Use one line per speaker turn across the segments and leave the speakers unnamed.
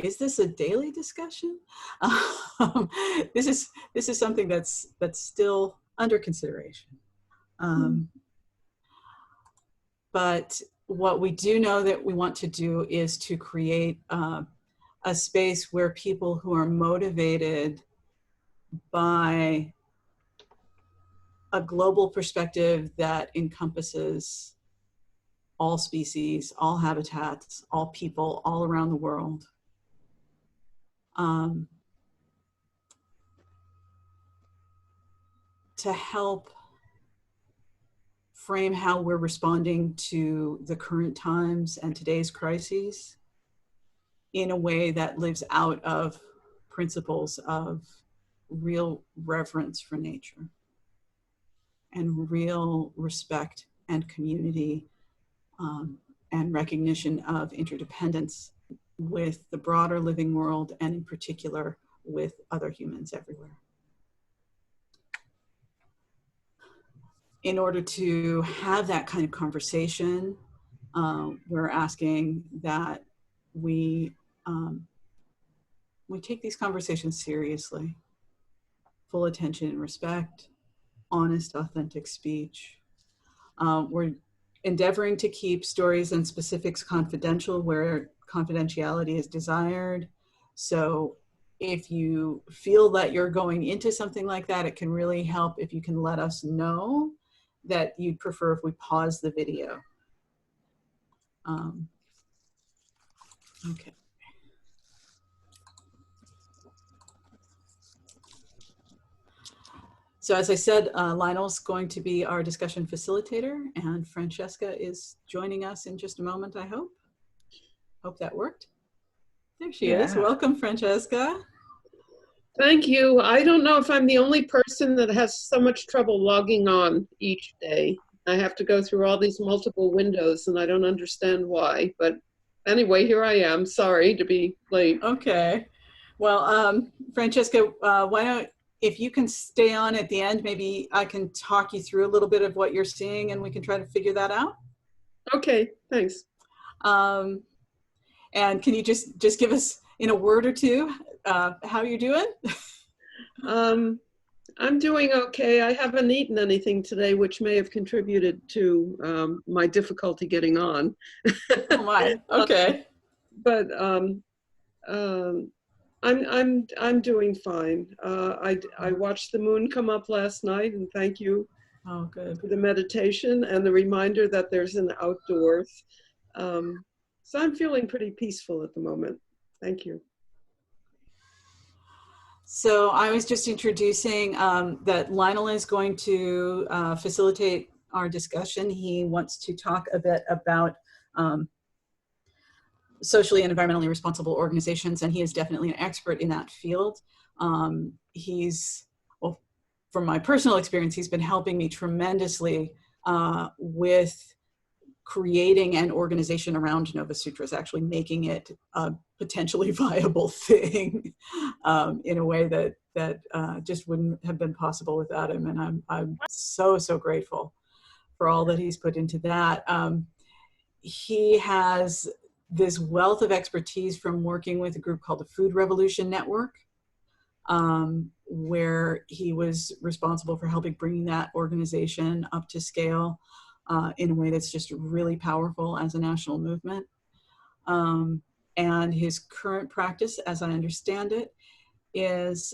is this a daily discussion? This is something that's still under consideration. But what we do know that we want to do is to create a space where people who are motivated by a global perspective that encompasses all species, all habitats, all people, all around the world, to help frame how we're responding to the current times and today's crises in a way that lives out of principles of real reverence for nature and real respect and community, and recognition of interdependence with the broader living world, and in particular with other humans everywhere. In order to have that kind of conversation, we're asking that we take these conversations seriously. Full attention and respect, honest, authentic speech. We're endeavoring to keep stories and specifics confidential where confidentiality is desired. So if you feel that you're going into something like that, it can really help if you can let us know that you'd prefer if we pause the video. Okay. So as I said, Lionel's going to be our discussion facilitator, and Francesca is joining us in just a moment, I hope. Hope that worked. There she is. Welcome, Francesca.
Thank you. I don't know if I'm the only person that has so much trouble logging on each day. I have to go through all these multiple windows, and I don't understand why. But anyway, here I am. Sorry to be late.
Okay. Well, Francesca, why don't, if you can stay on at the end, maybe I can talk you through a little bit of what you're seeing and we can try to figure that out.
Okay, thanks.
And can you just give us in a word or two how you're doing?
I'm doing okay. I haven't eaten anything today, which may have contributed to my difficulty getting on.
Oh my, okay.
But I'm doing fine. I watched the moon come up last night, and thank you for the meditation and the reminder that there's an outdoors. So I'm feeling pretty peaceful at the moment. Thank you.
So I was just introducing that Lionel is going to facilitate our discussion. He wants to talk a bit about socially and environmentally responsible organizations, and he is definitely an expert in that field. He's, well, from my personal experience, he's been helping me tremendously with creating an organization around Novasutras, actually making it a potentially viable thing in a way that just wouldn't have been possible without him. And I'm so grateful for all that he's put into that. He has this wealth of expertise from working with a group called the Food Revolution Network, where he was responsible for helping bring that organization up to scale in a way that's just really powerful as a national movement. And his current practice, as I understand it, is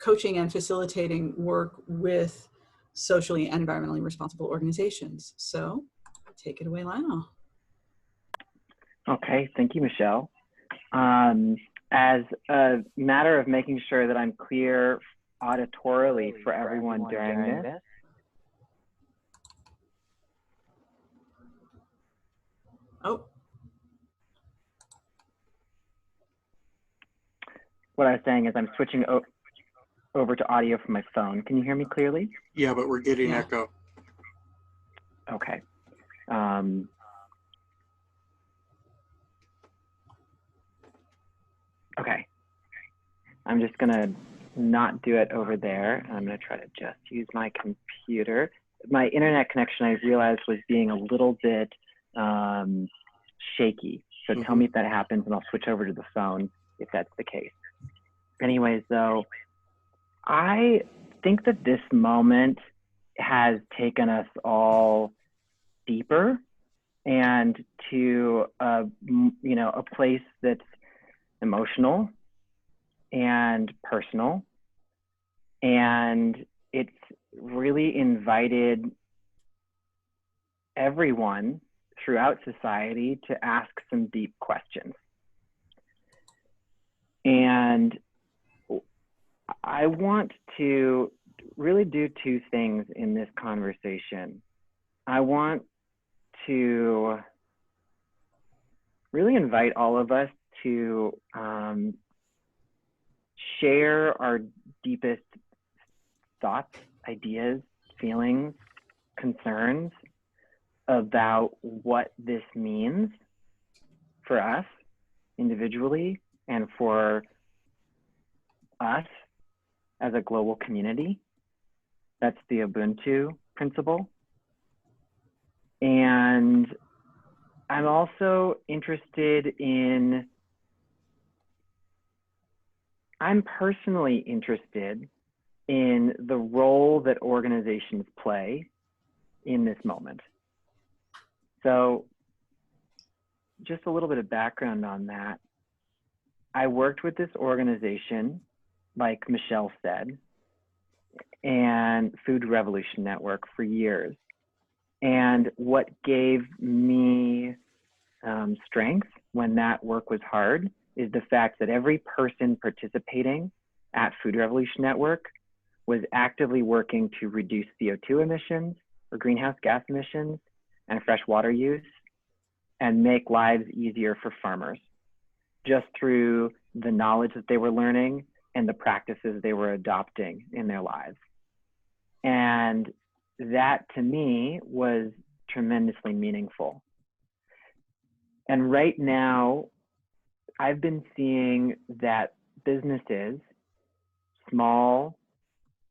coaching and facilitating work with socially and environmentally responsible organizations. So take it away, Lionel.
Okay, thank you, Michelle. As a matter of making sure that I'm clear auditorily for everyone during this, what I was saying is I'm switching over to audio from my phone. Can you hear me clearly?
Yeah, but we're getting echo.
Okay. Okay. I'm just gonna not do it over there. I'm gonna try to just use my computer. My internet connection, I realized, was being a little bit shaky. So tell me if that happens, and I'll switch over to the phone if that's the case. Anyways, though, I think that this moment has taken us all deeper and to a place that's emotional and personal, and it's really invited everyone throughout society to ask some deep questions. And I want to really do two things in this conversation. I want to really invite all of us to share our deepest thoughts, ideas, feelings, concerns about what this means for us individually and for us as a global community. That's the Ubuntu principle. And I'm also I'm personally interested in the role that organizations play in this moment. So just a little bit of background on that. I worked with this organization, like Michelle said, and Food Revolution Network for years. And what gave me strength when that work was hard is the fact that every person participating at Food Revolution Network was actively working to reduce CO2 emissions or greenhouse gas emissions and fresh water use and make lives easier for farmers just through the knowledge that they were learning and the practices they were adopting in their lives. And that to me was tremendously meaningful. And right now, I've been seeing that businesses, small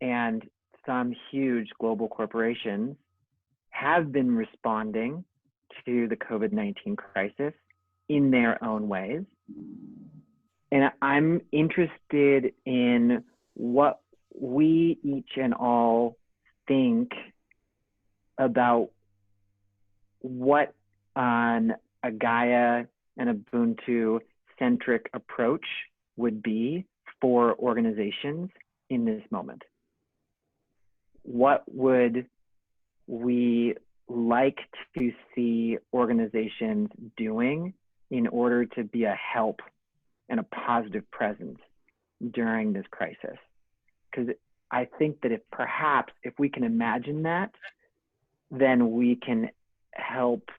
and some huge global corporations, have been responding to the COVID-19 crisis in their own ways. And I'm interested in what we each and all think about what an a Gaia and Ubuntu centric approach would be for organizations in this moment. What would we like to see organizations doing in order to be a help and a positive presence during this crisis? Because I think that if we can imagine that, then we can help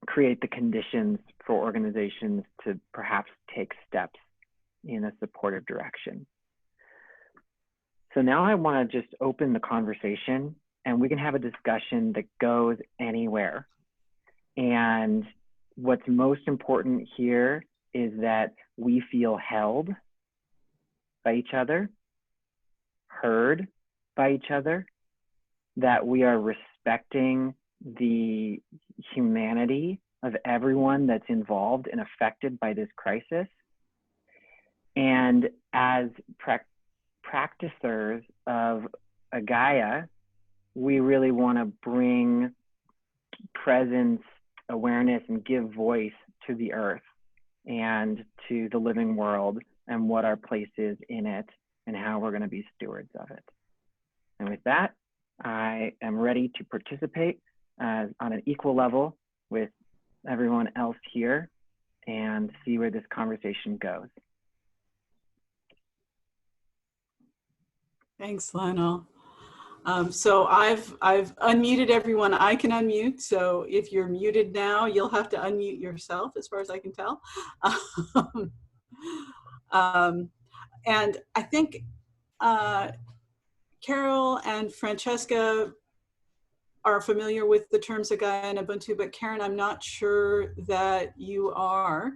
create the conditions for organizations to perhaps take steps in a supportive direction. So now I want to just open the conversation and we can have a discussion that goes anywhere. And what's most important here is that we feel held by each other, heard by each other, that we are respecting the humanity of everyone that's involved and affected by this crisis. And as practicers of a Gaia, we really want to bring presence, awareness, and give voice to the earth and to the living world and what our place is in it and how we're going to be stewards of it. And with that, I am ready to participate on an equal level with everyone else here and see where this conversation goes.
Thanks, Lionel. So I've unmuted everyone I can unmute. So if you're muted now, you'll have to unmute yourself, as far as I can tell. And I think Carol and Francesca are familiar with the terms of Gaia and Ubuntu, but Karen, I'm not sure that you are.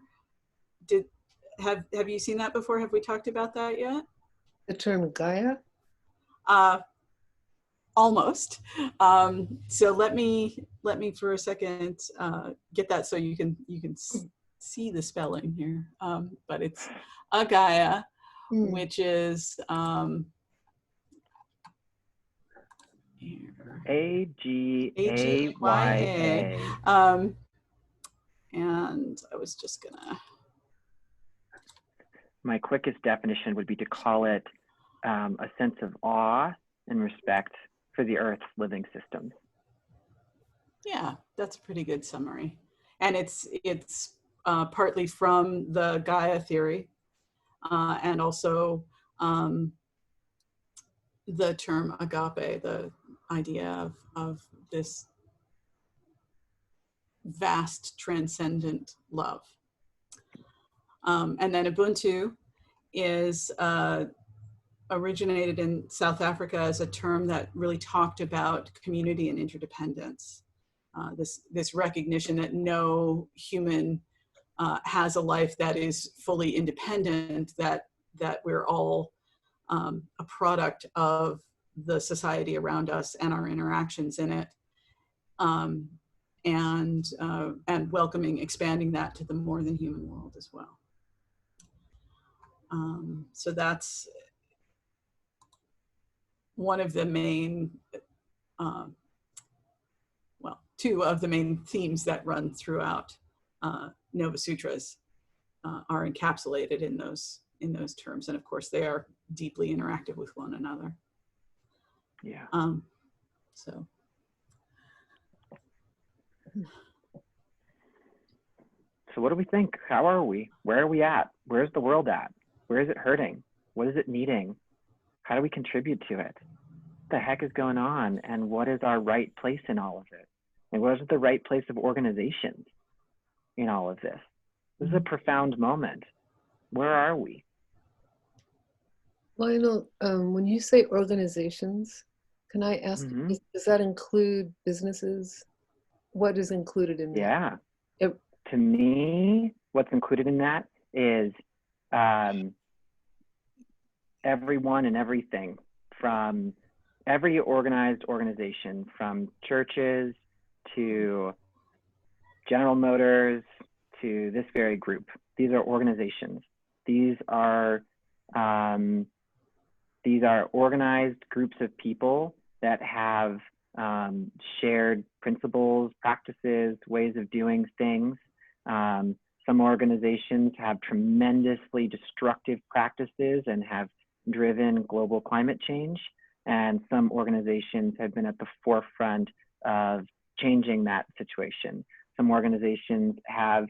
Have you seen that before? Have we talked about that yet?
The term Gaia?
almost. So let me for a second get that so you can see the spelling here. But it's Agaya, which is
Agaya.
And I was just gonna.
My quickest definition would be to call it a sense of awe and respect for the Earth's living systems.
Yeah, that's a pretty good summary. And it's partly from the Gaia theory, and also the term agape, the idea of this vast transcendent love. And then Ubuntu is originated in South Africa as a term that really talked about community and interdependence. This recognition that no human has a life that is fully independent, that we're all a product of the society around us and our interactions in it, and welcoming, expanding that to the more than human world as well. So that's one of the main, well, two of the main themes that run throughout Novasutras are encapsulated in those terms, and of course they are deeply interactive with one another.
Yeah.
So.
So what do we think? How are we? Where are we at? Where's the world at? Where is it hurting? What is it needing? How do we contribute to it? What the heck is going on? And what is our right place in all of it? And what is the right place of organizations in all of this? This is a profound moment. Where are we?
Lionel, when you say organizations, can I ask, does that include businesses? What is included in that?
Yeah. To me, what's included in that is everyone and everything, from every organized organization, from churches to General Motors to this very group. These are organizations. These are organized groups of people that have shared principles, practices, ways of doing things. Some organizations have tremendously destructive practices and have driven global climate change. And some organizations have been at the forefront of changing that situation. Some organizations have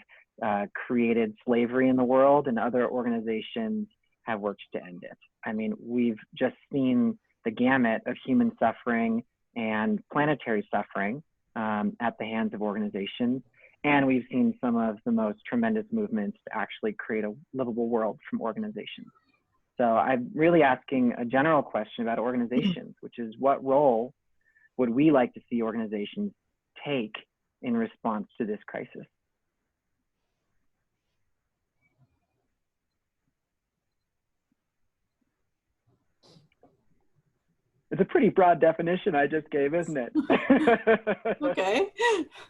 created slavery in the world, and other organizations have worked to end it. I mean, we've just seen the gamut of human suffering and planetary suffering at the hands of organizations. And we've seen some of the most tremendous movements to actually create a livable world from organizations. So I'm really asking a general question about organizations, which is, what role would we like to see organizations take in response to this crisis? It's a pretty broad definition I just gave, isn't it?
Okay.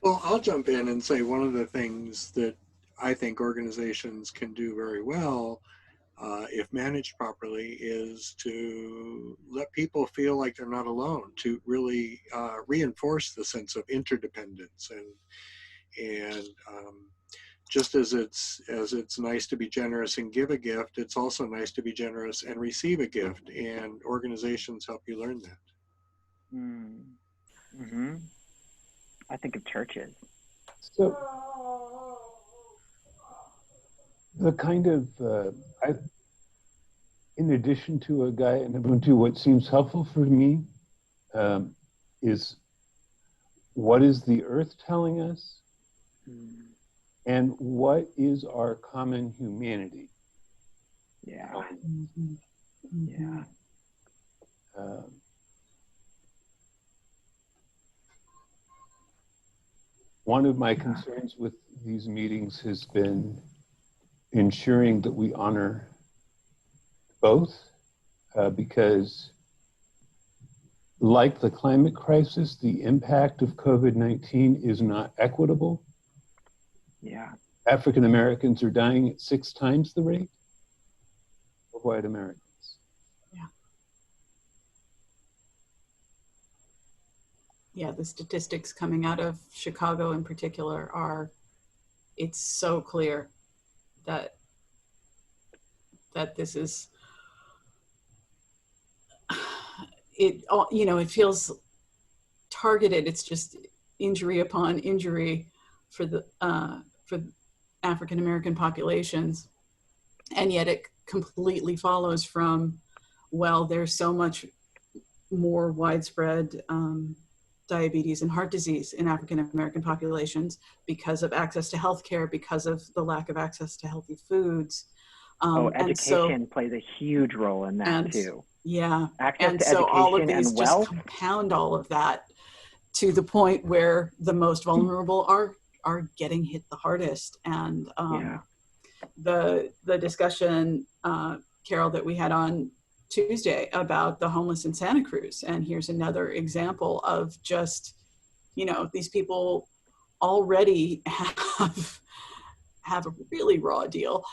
Well, I'll jump in and say one of the things that I think organizations can do very well, if managed properly, is to let people feel like they're not alone, to really reinforce the sense of interdependence. And just as it's nice to be generous and give a gift, it's also nice to be generous and receive a gift. And organizations help you learn that.
Mm-hmm. I think of churches.
So the kind of, in addition to a guy in Ubuntu, what seems helpful for me is, what is the earth telling us? And what is our common humanity?
Yeah. Yeah.
One of my concerns with these meetings has been ensuring that we honor both, because like the climate crisis, the impact of COVID-19 is not equitable.
Yeah.
African Americans are dying at 6 times the rate of white Americans.
Yeah. Yeah, the statistics coming out of Chicago in particular are, it's so clear that this is, it, you know, it feels targeted. It's just injury upon injury for the for African American populations, and yet it completely follows from, well, there's so much more widespread diabetes and heart disease in African American populations because of access to healthcare, because of the lack of access to healthy foods.
Education plays a huge role in that too.
Yeah,
access
and
to
so
education
all of these
and
just
wealth
compound all of that to the point where the most vulnerable are getting hit the hardest. And the discussion, Carol, that we had on Tuesday about the homeless in Santa Cruz, and here's another example of just, you know, these people already have a really raw deal.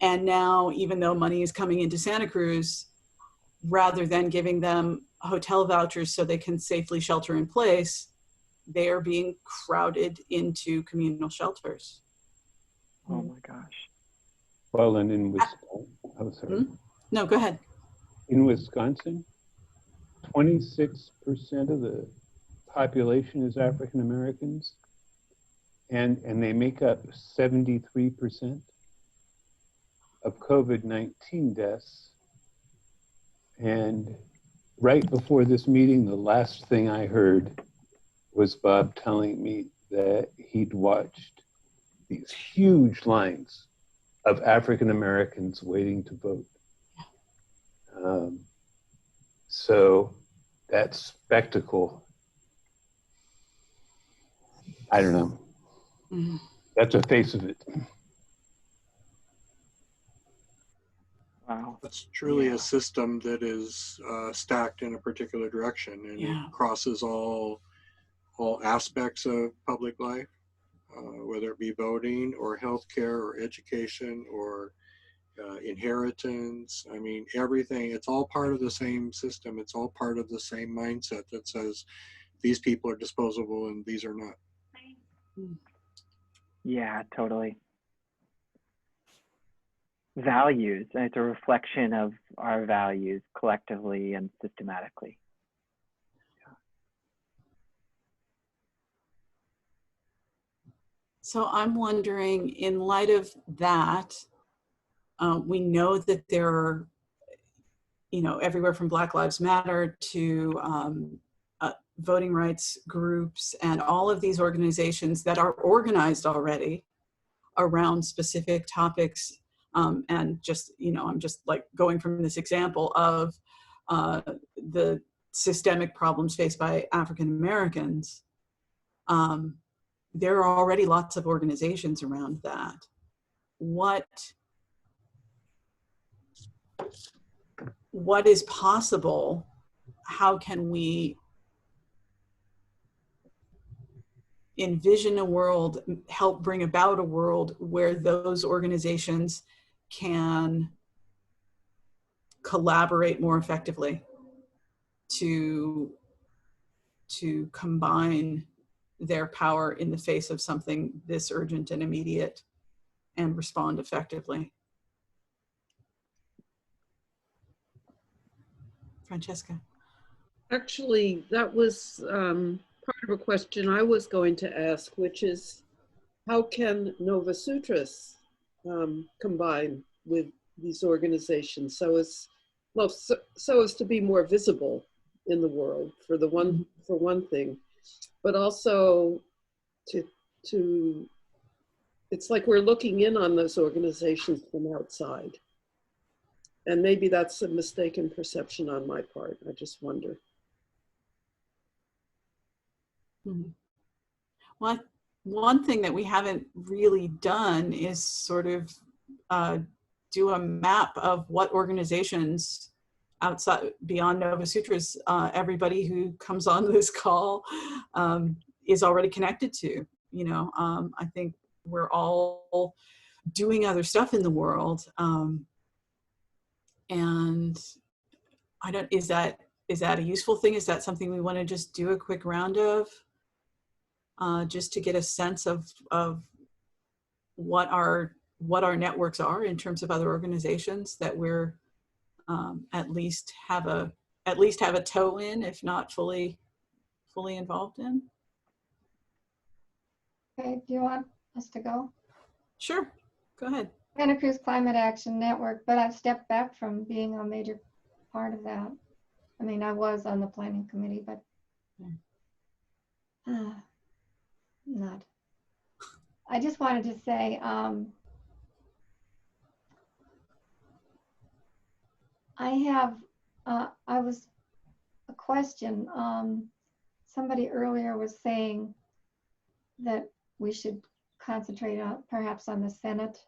And now, even though money is coming into Santa Cruz, rather than giving them hotel vouchers so they can safely shelter in place, they are being crowded into communal shelters.
Oh my gosh.
Well, and in Wisconsin, oh, sorry.
No, go ahead.
In Wisconsin, 26% of the population is African Americans, and they make up 73% of COVID-19 deaths. And right before this meeting, the last thing I heard was Bob telling me that he'd watched these huge lines of African Americans waiting to vote. So that spectacle, I don't know. Mm-hmm. That's the face of it.
Wow.
It's truly a system that is stacked in a particular direction, and it crosses all aspects of public life, whether it be voting or healthcare or education or inheritance. I mean, everything, it's all part of the same system. It's all part of the same mindset that says these people are disposable and these are not.
Yeah, totally. Values, and it's a reflection of our values collectively and systematically.
So I'm wondering, in light of that, we know that there are, you know, everywhere from Black Lives Matter to voting rights groups and all of these organizations that are organized already around specific topics. And just, you know, I'm just like going from this example of the systemic problems faced by African Americans. There are already lots of organizations around that. What is possible? How can we envision a world, help bring about a world where those organizations can collaborate more effectively to combine their power in the face of something this urgent and immediate and respond effectively? Francesca.
Actually, that was part of a question I was going to ask, which is, how can Novasutras combine with these organizations so as to be more visible in the world, for one thing, but also to it's like we're looking in on those organizations from outside. And maybe that's a mistaken perception on my part. I just wonder.
Well, one thing that we haven't really done is sort of do a map of what organizations outside, beyond Novasutras, everybody who comes on this call is already connected to. You know, I think we're all doing other stuff in the world, and I don't. Is that a useful thing? Is that something we want to just do a quick round of, just to get a sense of what our networks are in terms of other organizations that we're at least have a toe in, if not fully involved in?
Okay, do you want us to go?
Sure, go ahead.
Santa Cruz Climate Action Network, but I've stepped back from being a major part of that. I mean, I was on the planning committee, but not. I just wanted to say, I was a question. Somebody earlier was saying that we should concentrate on perhaps on the Senate.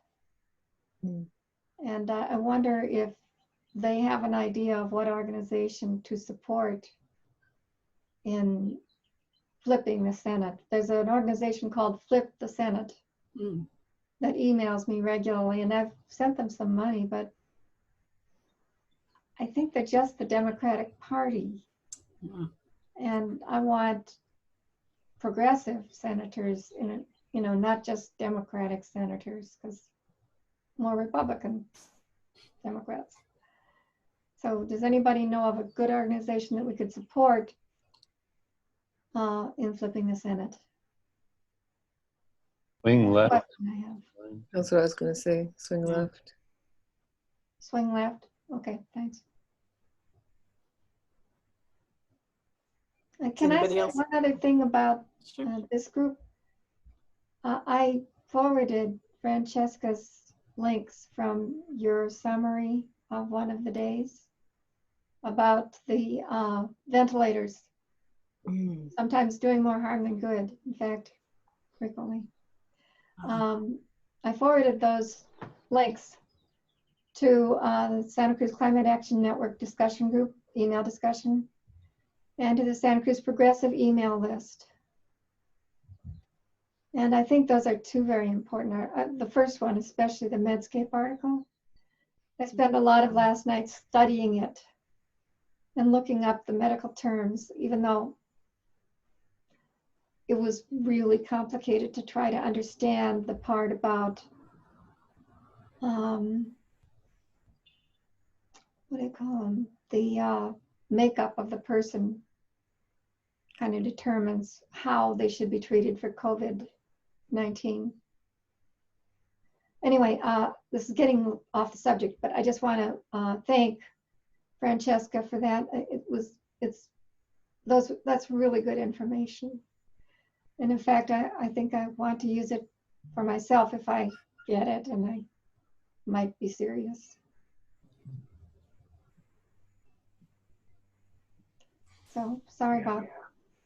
And I wonder if they have an idea of what organization to support in flipping the Senate. There's an organization called Flip the Senate that emails me regularly, and I've sent them some money, but I think they're just the Democratic Party. And I want progressive senators in it, you know, not just Democratic senators, because more Republican Democrats. So does anybody know of a good organization that we could support in flipping the Senate?
Swing left.
That's what I was going to say. Swing left.
Swing left. Okay, thanks. Can I say one other thing about this group? I forwarded Francesca's links from your summary of one of the days about the ventilators, sometimes doing more harm than good, in fact, frequently. I forwarded those links to the Santa Cruz Climate Action Network discussion group, email discussion, and to the Santa Cruz Progressive email list. And I think those are two very important. The first one, especially the Medscape article. I spent a lot of last night studying it and looking up the medical terms, even though it was really complicated to try to understand the part about, what do you call them? The makeup of the person kind of determines how they should be treated for COVID-19. Anyway, this is getting off the subject, but I just want to thank Francesca for that. That's really good information. And in fact, I think I want to use it for myself if I get it, and I might be serious. So sorry about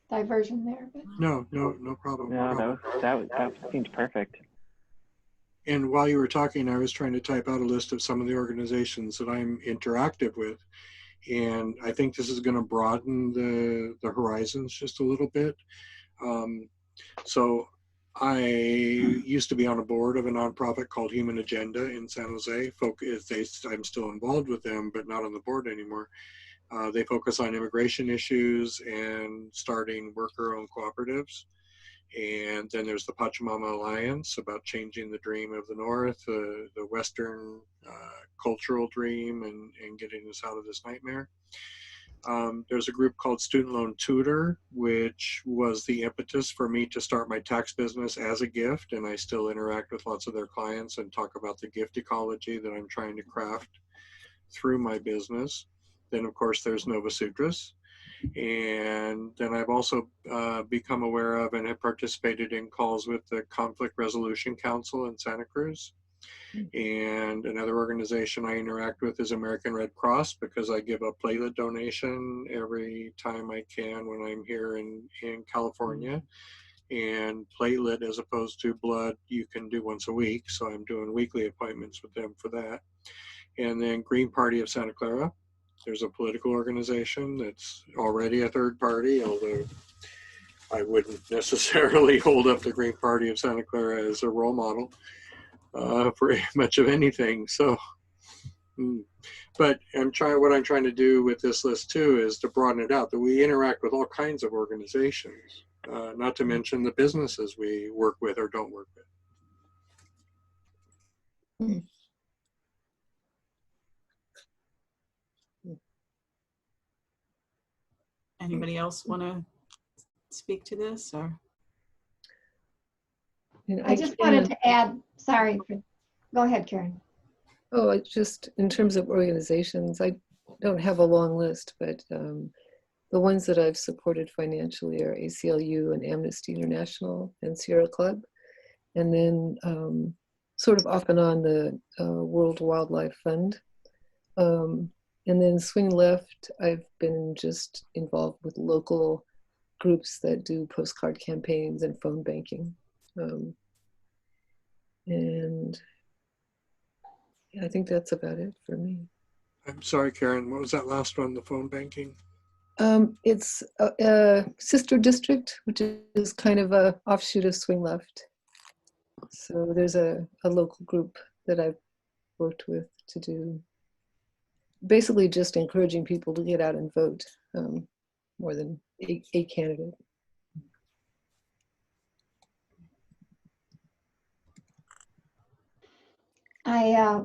diversion there. But.
No problem.
No, that seemed perfect.
And while you were talking, I was trying to type out a list of some of the organizations that I'm interactive with. And I think this is going to broaden the horizons just a little bit. So I used to be on a board of a nonprofit called Human Agenda in San Jose. I'm still involved with them, but not on the board anymore. They focus on immigration issues and starting worker-owned cooperatives. And then there's the Pachamama Alliance about changing the dream of the North, the Western cultural dream, and getting us out of this nightmare. There's a group called Student Loan Tutor, which was the impetus for me to start my tax business as a gift, and I still interact with lots of their clients and talk about the gift ecology that I'm trying to craft through my business. Then, of course, there's Novasutras. And then I've also become aware of and have participated in calls with the Conflict Resolution Council in Santa Cruz. And another organization I interact with is American Red Cross, because I give a platelet donation every time I can when I'm here in California. And platelet, as opposed to blood, you can do once a week. So I'm doing weekly appointments with them for that. And then Green Party of Santa Clara. there's a political organization that's already a third party, although I wouldn't necessarily hold up the Green Party of Santa Clara as a role model for much of anything. So, but what I'm trying to do with this list too is to broaden it out, that we interact with all kinds of organizations, not to mention the businesses we work with or don't work with.
Anybody else want to speak to this, or?
I just wanted to add, sorry, go ahead, Karen.
Oh, just in terms of organizations, I don't have a long list, but the ones that I've supported financially are ACLU and Amnesty International and Sierra Club. And then sort of off and on the World Wildlife Fund. And then Swing Left, I've been just involved with local groups that do postcard campaigns and phone banking. And I think that's about it for me.
I'm sorry, Karen, what was that last one, the phone banking?
It's a sister district, which is kind of a offshoot of Swing Left. So there's a local group that I've worked with to do basically just encouraging people to get out and vote, more than a candidate.
I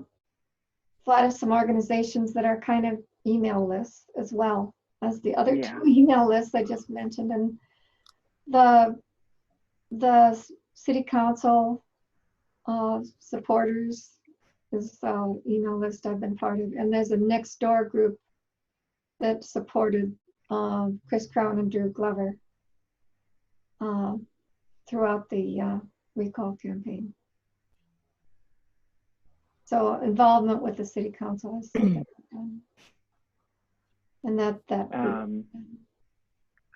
thought of some organizations that are kind of email lists as well as the other two email lists I just mentioned. And the city council supporters is email list I've been part of. And there's a next door group that supported Chris Crown and Drew Glover throughout the recall campaign. So involvement with the city council is and that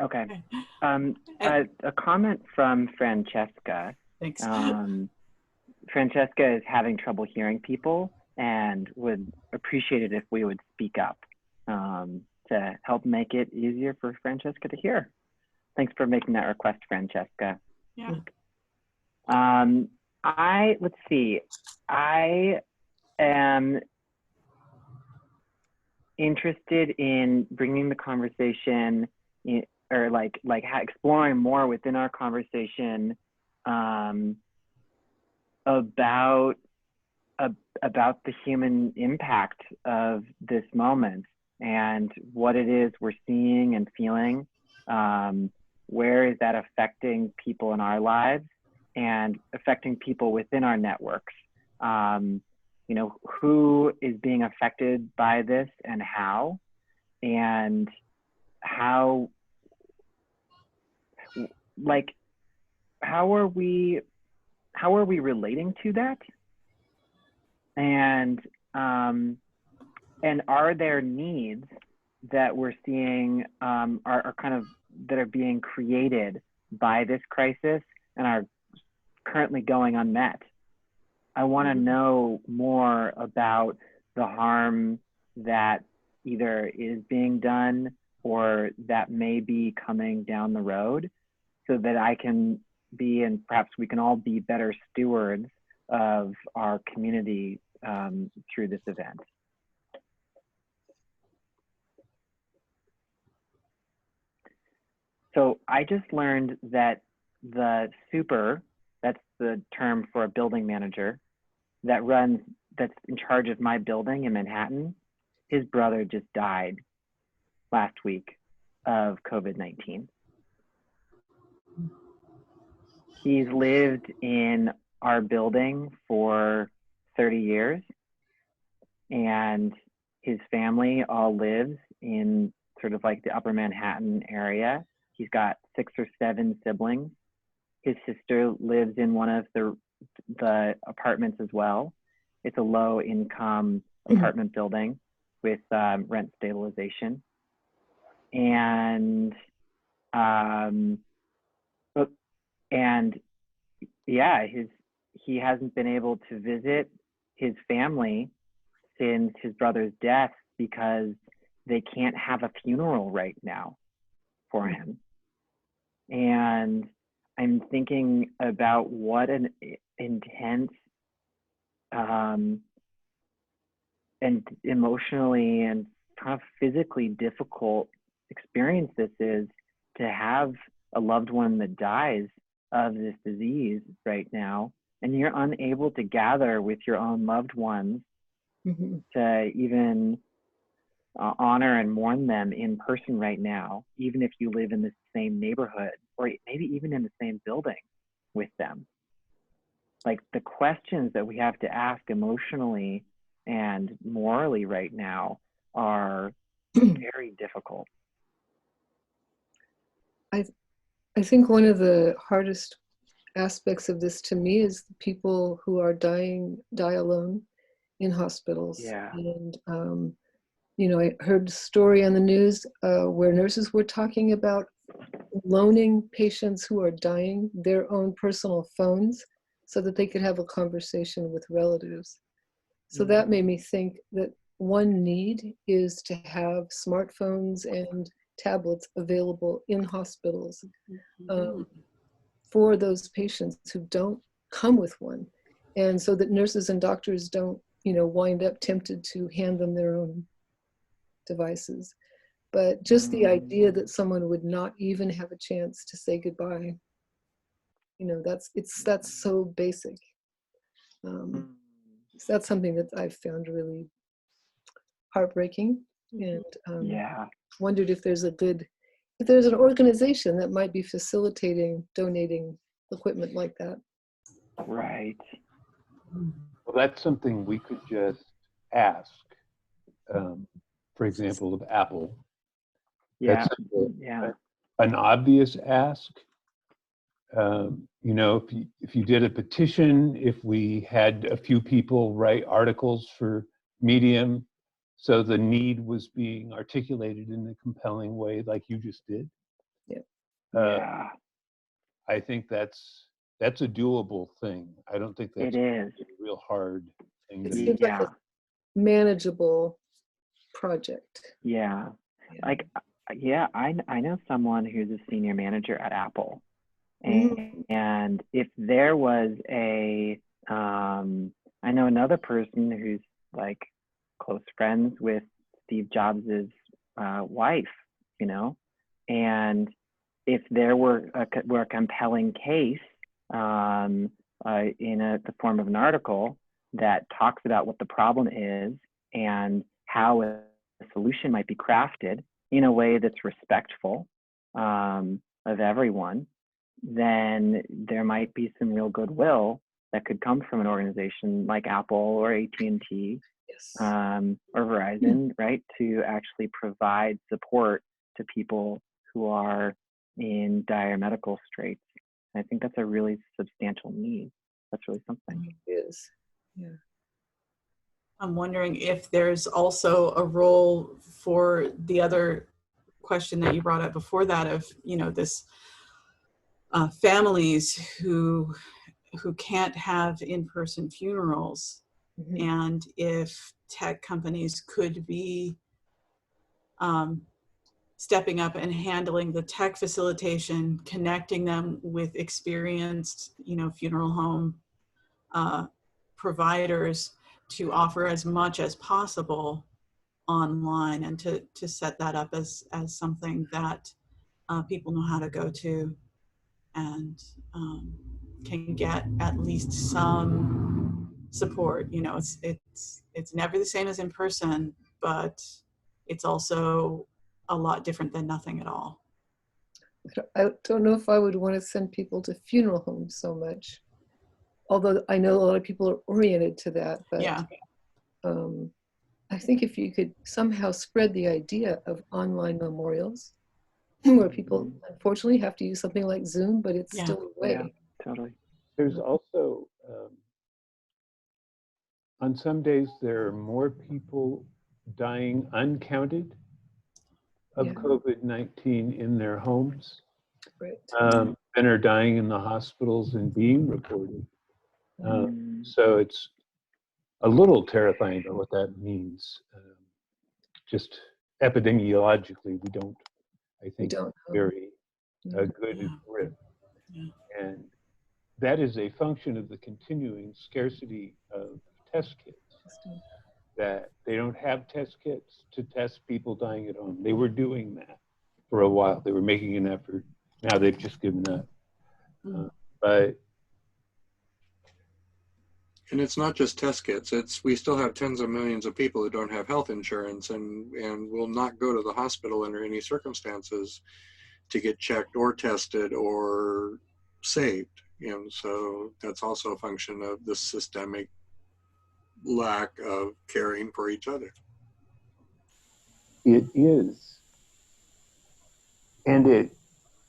okay. A comment from Francesca.
Thanks.
Francesca is having trouble hearing people and would appreciate it if we would speak up to help make it easier for Francesca to hear. Thanks for making that request, Francesca.
Yeah.
Let's see. I am interested in bringing the conversation in, or exploring more within our conversation about the human impact of this moment and what it is we're seeing and feeling. Where is that affecting people in our lives and affecting people within our networks? You know, who is being affected by this and how how are we relating to that? And are there needs that we're seeing are kind of that are being created by this crisis and are currently going unmet? I want to know more about the harm that either is being done or that may be coming down the road, so that I can be, and perhaps we can all be, better stewards of our community through this event. So I just learned that the super, that's the term for a building manager, that's in charge of my building in Manhattan, his brother just died last week of COVID-19. He's lived in our building for 30 years, and his family all lives in sort of like the upper Manhattan area. He's got 6 or 7 siblings. His sister lives in one of the apartments as well. It's a low income apartment building with rent stabilization. And yeah, he hasn't been able to visit his family since his brother's death because they can't have a funeral right now for him. And I'm thinking about what an intense and emotionally and kind of physically difficult experience this is, to have a loved one that dies of this disease right now, and you're unable to gather with your own loved ones to even honor and mourn them in person right now, even if you live in the same neighborhood or maybe even in the same building with them. Like, the questions that we have to ask emotionally and morally right now are very difficult.
I think one of the hardest aspects of this to me is the people who are die alone in hospitals.
Yeah.
And you know, I heard a story on the news where nurses were talking about loaning patients who are dying their own personal phones so that they could have a conversation with relatives. So that made me think that one need is to have smartphones and tablets available in hospitals for those patients who don't come with one. And so that nurses and doctors don't, you know, wind up tempted to hand them their own devices. But just the idea that someone would not even have a chance to say goodbye, you know, that's so basic. So that's something that I've found really heartbreaking, and wondered if there's an organization that might be facilitating donating equipment like that.
Right.
Well, that's something we could just ask. For example, of Apple.
Yeah.
That's an obvious ask. You know, if you did a petition, if we had a few people write articles for Medium, so the need was being articulated in a compelling way, like you just did.
Yeah.
I think that's a doable thing. I don't think that's a real hard thing.
It seems like a manageable project.
Yeah. Like, I know someone who's a senior manager at Apple. And if there was I know another person who's like close friends with Steve Jobs' wife, you know, and if there were a compelling case in the form of an article that talks about what the problem is and how a solution might be crafted in a way that's respectful of everyone, then there might be some real goodwill that could come from an organization like Apple or AT&T or Verizon, right, to actually provide support to people who are in dire medical straits. I think that's a really substantial need. That's really something.
It is. Yeah.
I'm wondering if there's also a role for the other question that you brought up before that of, you know, this families who can't have in-person funerals, and if tech companies could be stepping up and handling the tech facilitation, connecting them with experienced, you know, funeral home providers to offer as much as possible online, and to set that up as something that people know how to go to and can get at least some support. You know, it's never the same as in person, but it's also a lot different than nothing at all.
I don't know if I would want to send people to funeral homes so much, although I know a lot of people are oriented to that. But
yeah.
I think if you could somehow spread the idea of online memorials, where people unfortunately have to use something like Zoom, but it's still a way.
Yeah, totally.
There's also, on some days, there are more people dying uncounted of COVID-19 in their homes than are dying in the hospitals and being reported. So it's a little terrifying about what that means. Just epidemiologically, we don't, I think,
don't
very
Yeah.
good
Yeah.
grip.
Yeah.
And that is a function of the continuing scarcity of test kits, that they don't have test kits to test people dying at home. They were doing that for a while. They were making an effort. Now they've just given up. But
And it's not just test kits. It's we still have tens of millions of people who don't have health insurance and will not go to the hospital under any circumstances to get checked or tested or saved. And so that's also a function of the systemic lack of caring for each other.
it is. And it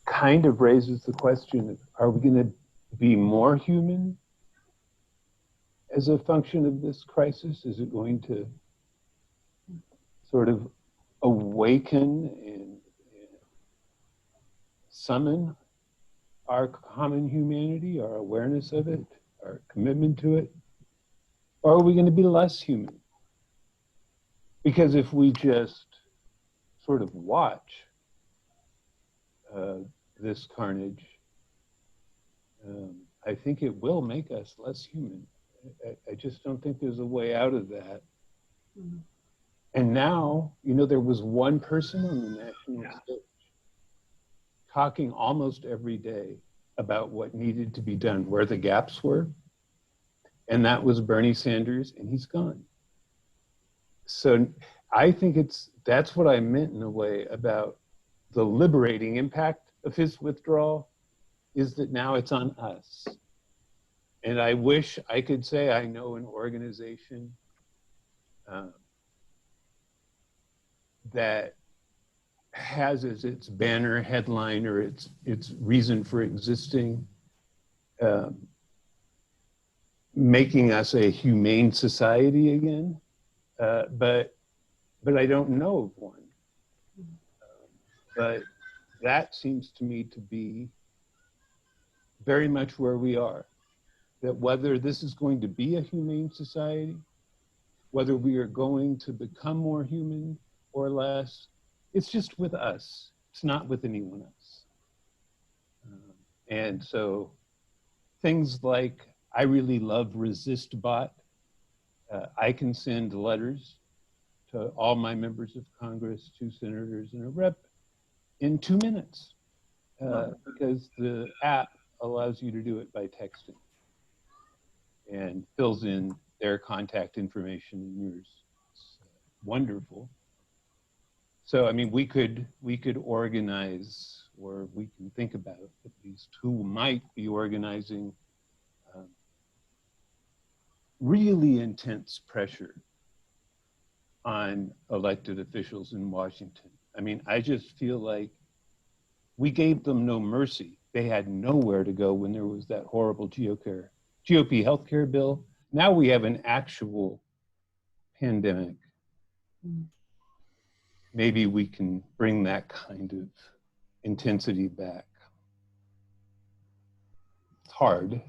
kind of raises the question, are we going to be more human as a function of this crisis? Is it going to sort of awaken and summon our common humanity, our awareness of it, our commitment to it? Or are we going to be less human? Because if we just sort of watch this carnage, I think it will make us less human. I just don't think there's a way out of that. And now, you know, there was one person on the national stage talking almost every day about what needed to be done, where the gaps were. And that was Bernie Sanders, and he's gone. So I think that's what I meant in a way about the liberating impact of his withdrawal, is that now it's on us. And I wish I could say I know an organization that has as its banner headline or its reason for existing, making us a humane society again, but I don't know of one. But that seems to me to be very much where we are. That whether this is going to be a humane society, whether we are going to become more human or less, it's just with us. It's not with anyone else. And so things like, I really love ResistBot. I can send letters to all my members of Congress, 2 senators and a rep, in 2 minutes, because the app allows you to do it by texting and fills in their contact information and yours. It's wonderful. So, I mean, we could organize, or we can think about at least who might be organizing really intense pressure on elected officials in Washington. I mean, I just feel like we gave them no mercy. They had nowhere to go when there was that horrible GOP healthcare bill. Now we have an actual pandemic. Maybe we can bring that kind of intensity back. It's hard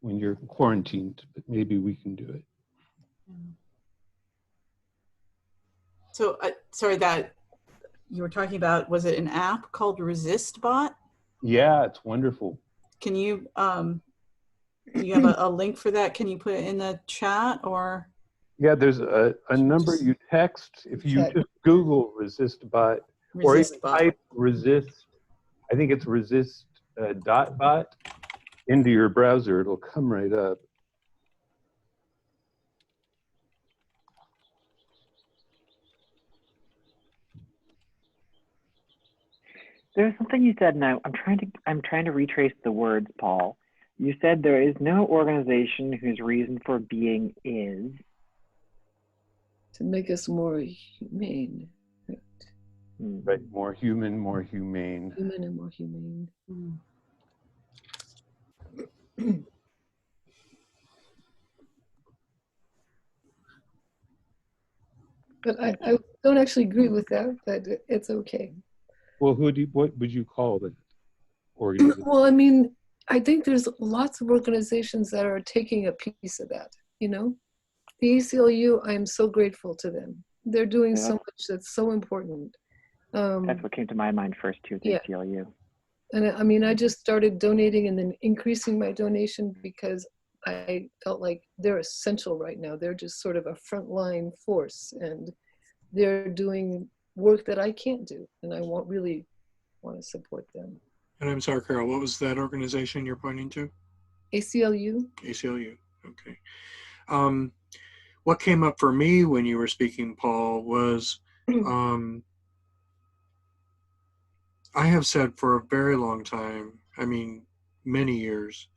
when you're quarantined, but maybe we can do it.
So, sorry, that you were talking about, was it an app called ResistBot?
Yeah, it's wonderful.
Can you, do you have a link for that? Can you put it in the chat or?
Yeah, there's a number you text. If you just Google ResistBot, or even type resist, I think it's resist .bot into your browser, it'll come right up.
There's something you said, and I'm trying to retrace the words, Paul. You said there is no organization whose reason for being is
to make us more humane.
Right, more human, more humane.
Human and more humane. But I don't actually agree with that, but it's okay.
Well, what would you call that organization?
Well, I mean, I think there's lots of organizations that are taking a piece of that, you know? The ACLU, I'm so grateful to them. They're doing
Yeah.
so much that's so important.
That's what came to my mind first too,
Yeah.
ACLU.
And I mean, I just started donating and then increasing my donation because I felt like they're essential right now. They're just sort of a frontline force, and they're doing work that I can't do, and I really want to support them.
And I'm sorry, Carol, what was that organization you're pointing to?
ACLU.
ACLU, okay. What came up for me when you were speaking, Paul, was I have said for a very long time, I mean, many years,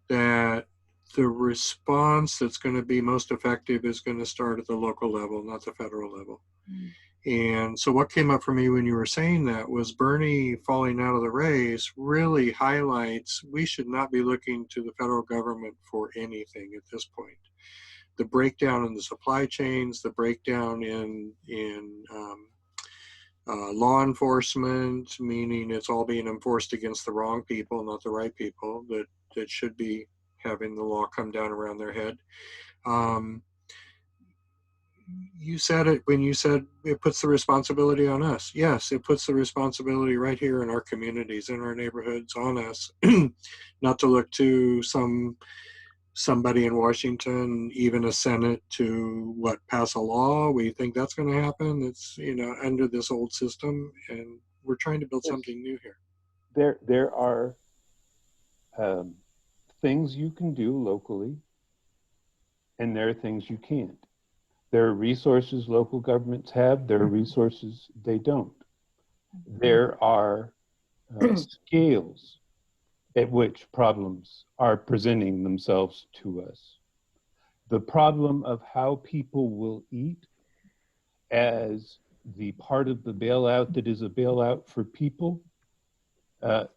that the response that's going to be most effective is going to start at the local level, not the federal level. Mm. And so what came up for me when you were saying that was Bernie falling out of the race really highlights we should not be looking to the federal government for anything at this point. The breakdown in the supply chains, the breakdown in law enforcement, meaning it's all being enforced against the wrong people, not the right people that should be having the law come down around their head. You said it when you said it puts the responsibility on us. Yes, it puts the responsibility right here in our communities, in our neighborhoods, on us, not to look to somebody in Washington, even a Senate, to pass a law. We think that's going to happen. It's, under this old system, and we're trying to build something new here.
There are things you can do locally, and there are things you can't. There are resources local governments have. There are resources they don't. There are scales at which problems are presenting themselves to us. The problem of how people will eat as the part of the bailout that is a bailout for people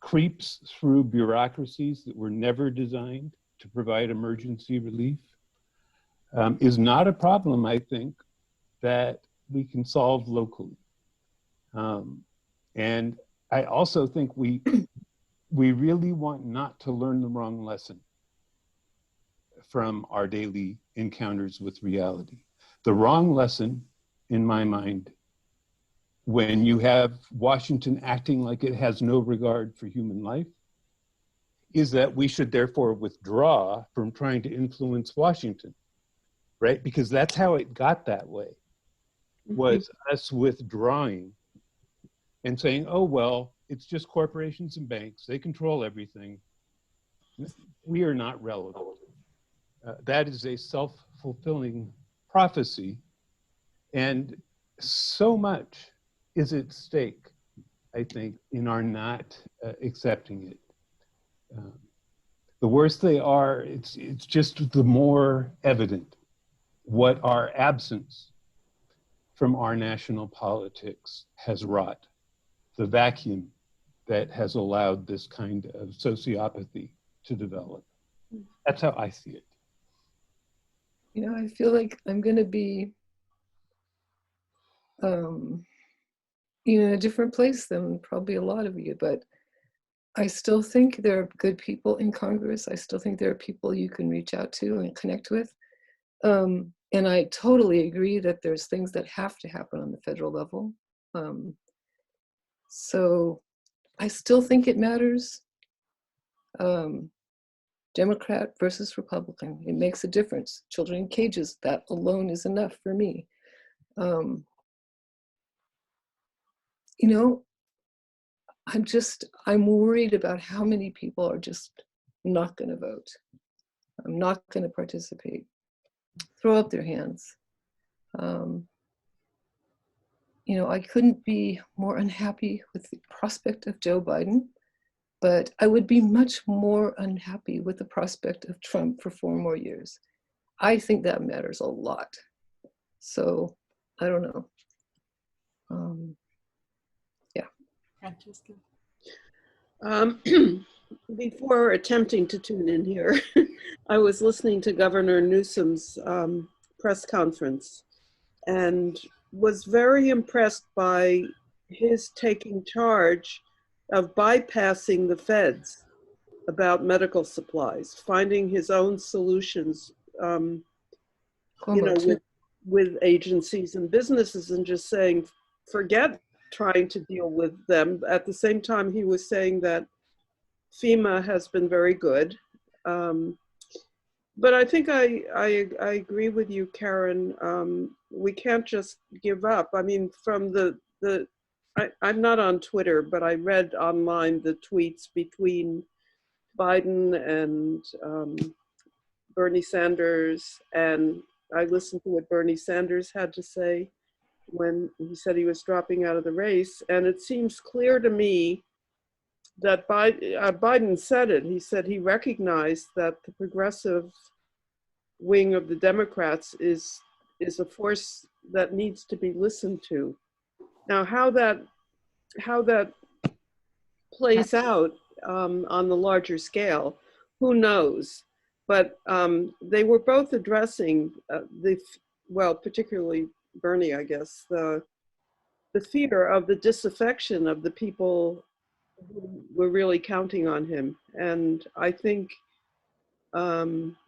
creeps through bureaucracies that were never designed to provide emergency relief, is not a problem, I think, that we can solve locally. And I also think we really want not to learn the wrong lesson from our daily encounters with reality. The wrong lesson, in my mind, when you have Washington acting like it has no regard for human life, is that we should therefore withdraw from trying to influence Washington, right? Because that's how it got that way, was us withdrawing and saying, oh, well, it's just corporations and banks. They control everything. We are not relevant. That is a self-fulfilling prophecy. And so much is at stake, I think, in our not accepting it. The worse they are, it's just the more evident what our absence from our national politics has wrought, the vacuum that has allowed this kind of sociopathy to develop. That's how I see it.
I feel like I'm going to be in a different place than probably a lot of you, but I still think there are good people in Congress. I still think there are people you can reach out to and connect with. And I totally agree that there's things that have to happen on the federal level. So I still think it matters. Democrat versus Republican, it makes a difference. Children in cages, that alone is enough for me. I'm worried about how many people are just not going to vote. I'm not going to participate. Throw up their hands. I couldn't be more unhappy with the prospect of Joe Biden, but I would be much more unhappy with the prospect of Trump for 4 more years. I think that matters a lot. So, I don't know. Yeah.
Francesca.
Before attempting to tune in here, I was listening to Governor Newsom's press conference and was very impressed by his taking charge of bypassing the feds about medical supplies, finding his own solutions, with agencies and businesses and just saying, forget trying to deal with them. At the same time, he was saying that FEMA has been very good. But I think I agree with you, Karen. We can't just give up. I mean, from I'm not on Twitter, but I read online the tweets between Biden and Bernie Sanders, and I listened to what Bernie Sanders had to say when he said he was dropping out of the race. And it seems clear to me that Biden said it. He said he recognized that the progressive wing of the Democrats is a force that needs to be listened to. Now, how that plays out on the larger scale, who knows? But they were both addressing particularly Bernie, I guess, the fear of the disaffection of the people who were really counting on him. And I think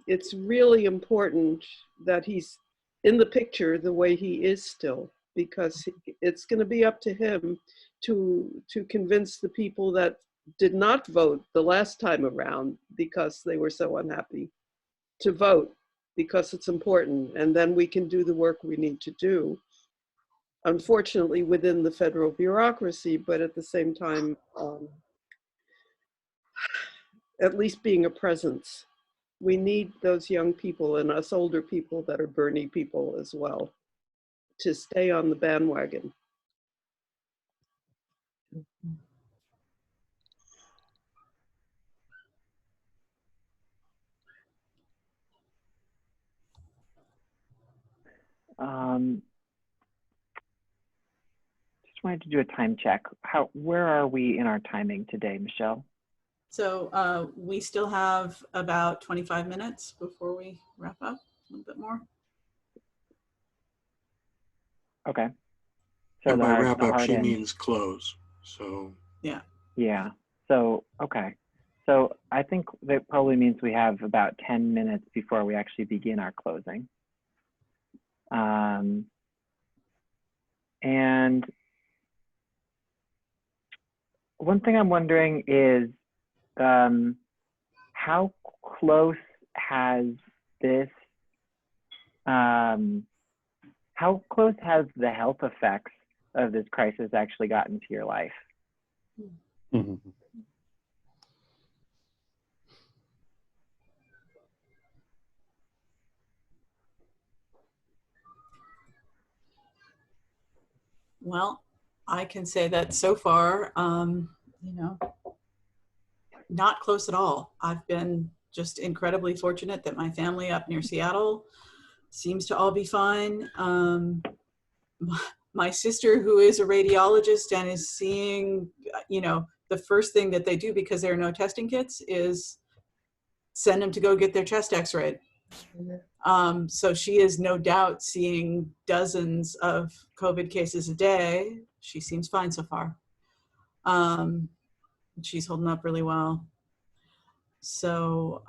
it's really important that he's in the picture the way he is still, because it's going to be up to him to convince the people that did not vote the last time around because they were so unhappy to vote, because it's important. And then we can do the work we need to do, unfortunately, within the federal bureaucracy, but at the same time, at least being a presence. We need those young people and us older people that are Bernie people as well to stay on the bandwagon.
Just wanted to do a time check. Where are we in our timing today, Michelle?
So we still have about 25 minutes before we wrap up, a little bit more.
Okay. So
and by wrap up, she means close. So
yeah.
Yeah. So okay. So I think that probably means we have about 10 minutes before we actually begin our closing. And one thing I'm wondering is, how close has this, how close has the health effects of this crisis actually gotten to your life?
Mm-hmm.
Well, I can say that so far, not close at all. I've been just incredibly fortunate that my family up near Seattle seems to all be fine. My sister, who is a radiologist and is seeing, the first thing that they do, because there are no testing kits, is send them to go get their chest x-rayed. So she is no doubt seeing dozens of COVID cases a day. She seems fine so far. She's holding up really well. So,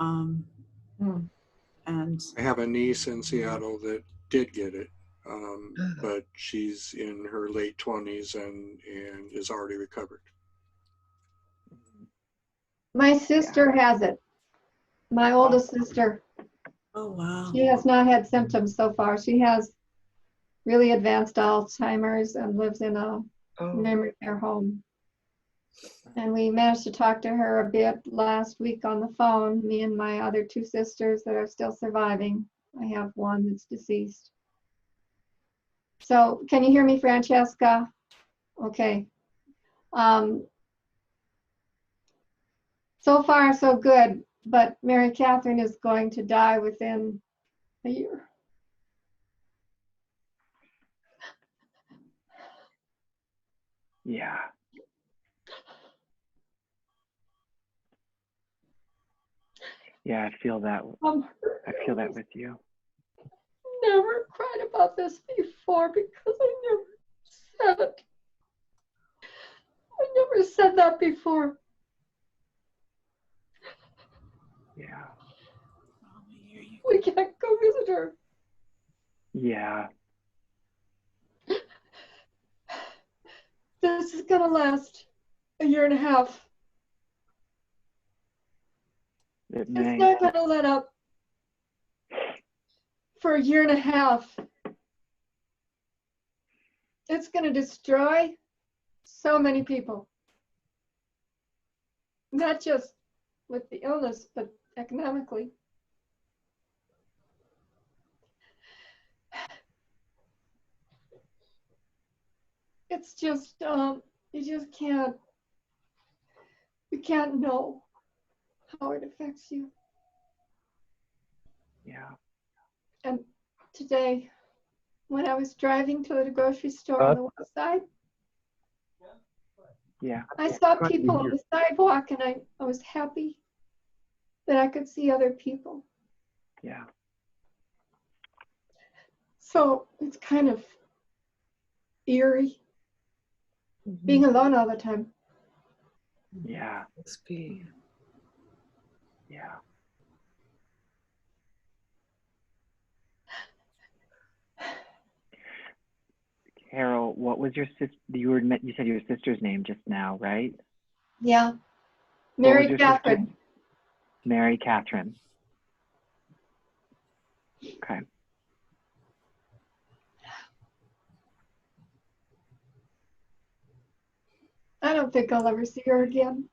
and
I have a niece in Seattle that did get it, but she's in her late 20s and is already recovered.
My sister has it. My oldest sister.
Oh, wow.
She has not had symptoms so far. She has really advanced Alzheimer's and lives in a memory care home. And we managed to talk to her a bit last week on the phone, me and my other two sisters that are still surviving. I have one that's deceased. So can you hear me, Francesca? Okay. So far, so good, but Mary Catherine is going to die within a year.
Yeah. Yeah, I feel that. I feel that with you.
Never cried about this before because I never said it. I never said that before.
Yeah.
We can't go visit her.
Yeah.
going to last a year and a half.
It
It's
may.
not going to let up for a year and a half. It's going to destroy so many people. Not just with the illness, but economically. It's just, you just can't, you can't know how it affects you.
Yeah.
And today, when I was driving to the grocery store on the west side,
Yeah.
I saw people on the sidewalk, and I was happy that I could see other people.
Yeah.
So it's kind of eerie being alone all the time.
Yeah.
Must be.
Yeah. Carol, what was your sister? You said your sister's name just now, right?
Yeah.
What
Mary
was your
Catherine.
sister? Mary Catherine. Okay.
I don't think I'll ever see her again.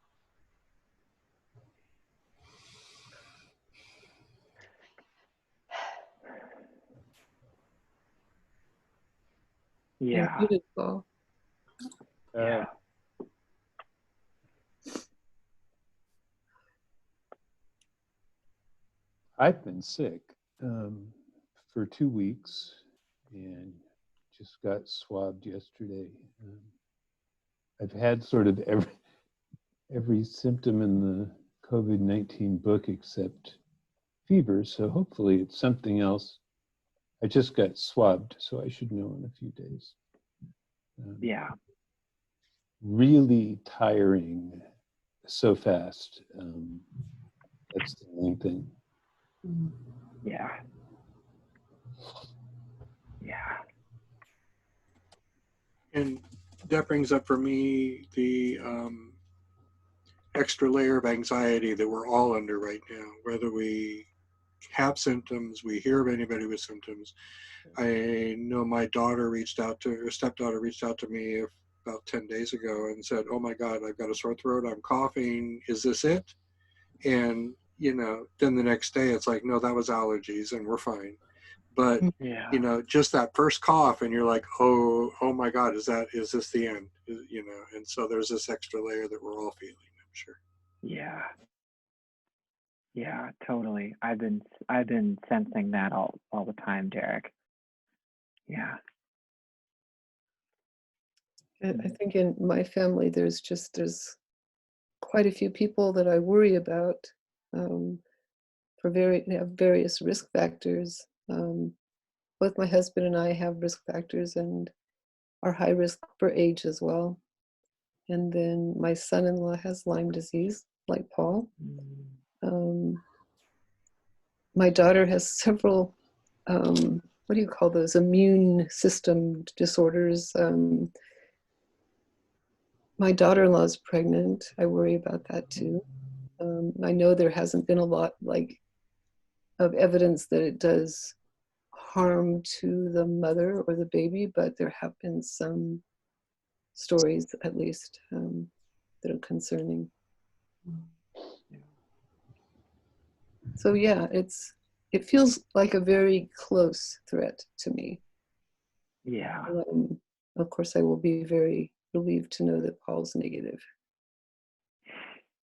Yeah.
Beautiful.
Yeah.
I've been sick for 2 weeks and just got swabbed yesterday. I've had sort of every symptom in the COVID-19 book except fever, so hopefully it's something else. I just got swabbed, so I should know in a few days.
Yeah.
Really tiring so fast. That's the main thing.
Yeah. Yeah.
And that brings up for me the extra layer of anxiety that we're all under right now, whether we have symptoms, we hear of anybody with symptoms. I know my daughter her stepdaughter reached out to me about 10 days ago and said, "Oh my God, I've got a sore throat, I'm coughing, is this it?" And, then the next day it's like, no, that was allergies and we're fine. But,
Yeah.
just that first cough and you're like, oh my God, is this the end? And so there's this extra layer that we're all feeling, I'm sure.
Yeah. Yeah, totally. I've been sensing that all the time, Derek. Yeah.
I think in my family, there's quite a few people that I worry about for have various risk factors. Both my husband and I have risk factors and are high risk for age as well. And then my son-in-law has Lyme disease, like Paul. My daughter has several, what do you call those, immune system disorders. My daughter-in-law is pregnant. I worry about that too. I know there hasn't been a lot of evidence that it does harm to the mother or the baby, but there have been some stories, at least, that are concerning. So yeah, it feels like a very close threat to me.
Yeah.
Of course, I will be very relieved to know that Paul's negative.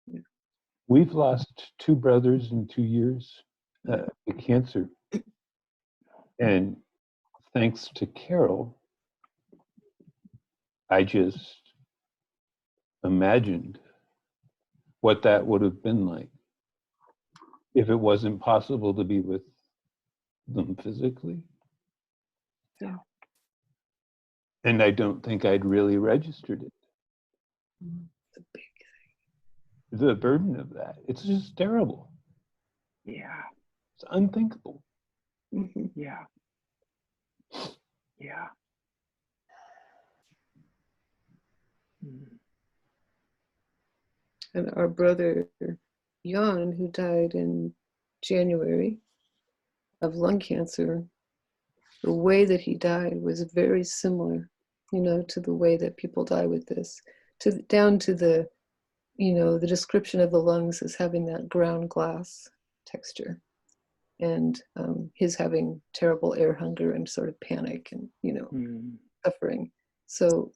Yeah.
We've lost 2 brothers in 2 years to cancer. And thanks to Carol, I just imagined what that would have been like if it wasn't possible to be with them physically.
Yeah.
And I don't think I'd really registered it.
It's a big thing.
The burden of that, it's just terrible.
Yeah.
It's unthinkable.
Mm-hmm.
Yeah. Yeah.
And our brother, Jan, who died in January of lung cancer, the way that he died was very similar, you know, to the way that people die with this, down to the, you know, the description of the lungs as having that ground glass texture, and his having terrible air hunger and sort of panic and, you know, suffering. So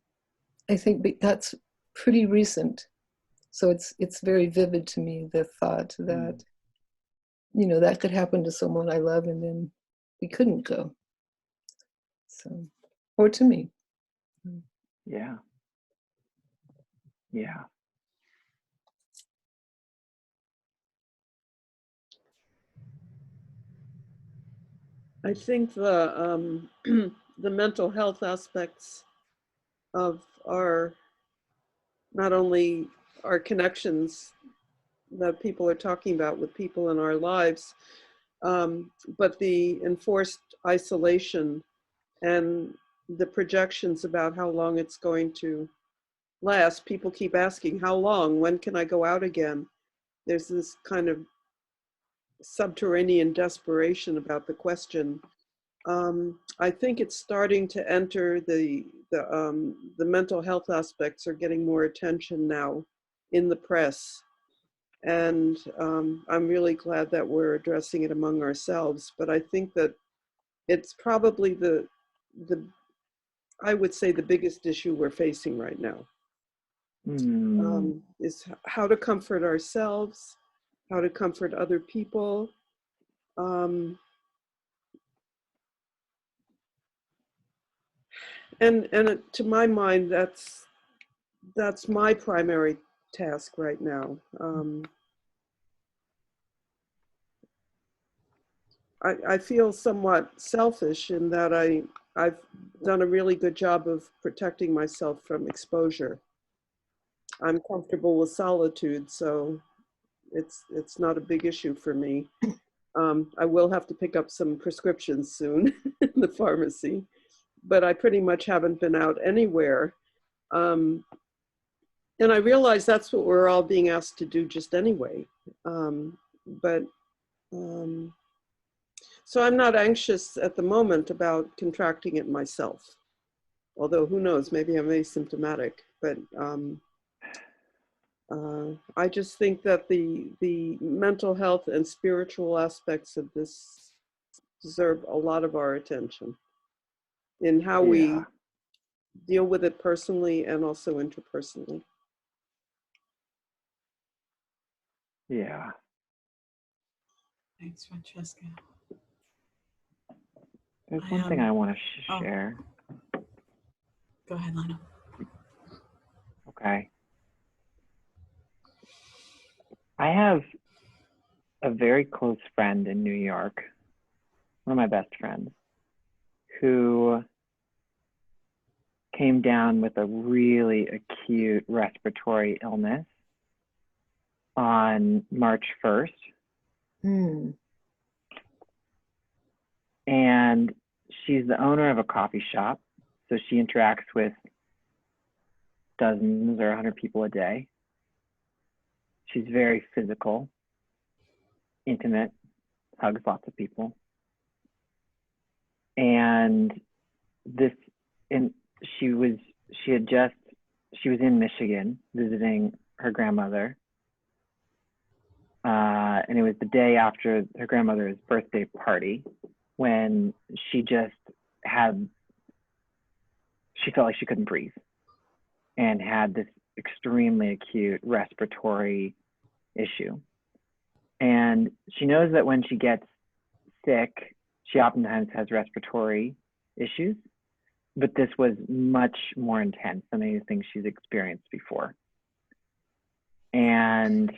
I think that's pretty recent. So it's very vivid to me, the thought that, you know, that could happen to someone I love and then we couldn't go. So, or to me.
Yeah. Yeah.
I think the the mental health aspects of our, not only our connections that people are talking about with people in our lives, but the enforced isolation and the projections about how long it's going to last. People keep asking, how long? When can I go out again? There's this kind of subterranean desperation about the question. I think it's starting to enter the mental health aspects are getting more attention now in the press. And I'm really glad that we're addressing it among ourselves. But I think that it's probably I would say the biggest issue we're facing right now. Is how to comfort ourselves, how to comfort other people. And to my mind, that's my primary task right now. I feel somewhat selfish in that I've done a really good job of protecting myself from exposure. I'm comfortable with solitude, so it's not a big issue for me. I will have to pick up some prescriptions soon in the pharmacy, but I pretty much haven't been out anywhere. And I realize that's what we're all being asked to do just anyway. So I'm not anxious at the moment about contracting it myself. Although who knows, maybe I'm asymptomatic, but I just think that the mental health and spiritual aspects of this deserve a lot of our attention in how we deal with it personally and also interpersonally.
Yeah.
Thanks, Francesca.
There's one thing I want to share.
Go ahead, Lana.
Okay. I have a very close friend in New York, one of my best friends, who came down with a really acute respiratory illness on March 1st. And she's the owner of a coffee shop, so she interacts with dozens or 100 people a day. She's very physical, intimate, hugs lots of people. And she was in Michigan visiting her grandmother. And it was the day after her grandmother's birthday party when she felt like she couldn't breathe and had this extremely acute respiratory issue. And she knows that when she gets sick, she oftentimes has respiratory issues, but this was much more intense than anything she's experienced before. And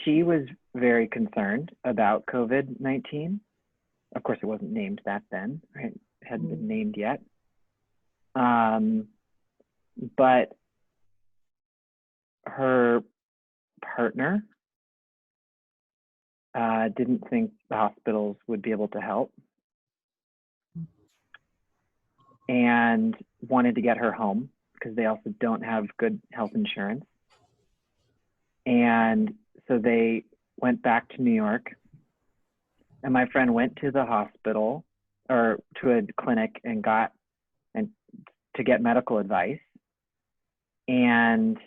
she was very concerned about COVID-19. Of course, it wasn't named that then, right? It hadn't been named yet. But her partner didn't think the hospitals would be able to help. and wanted to get her home because they also don't have good health insurance. And so they went back to New York, and my friend went to the hospital or to a clinic and to get medical advice, and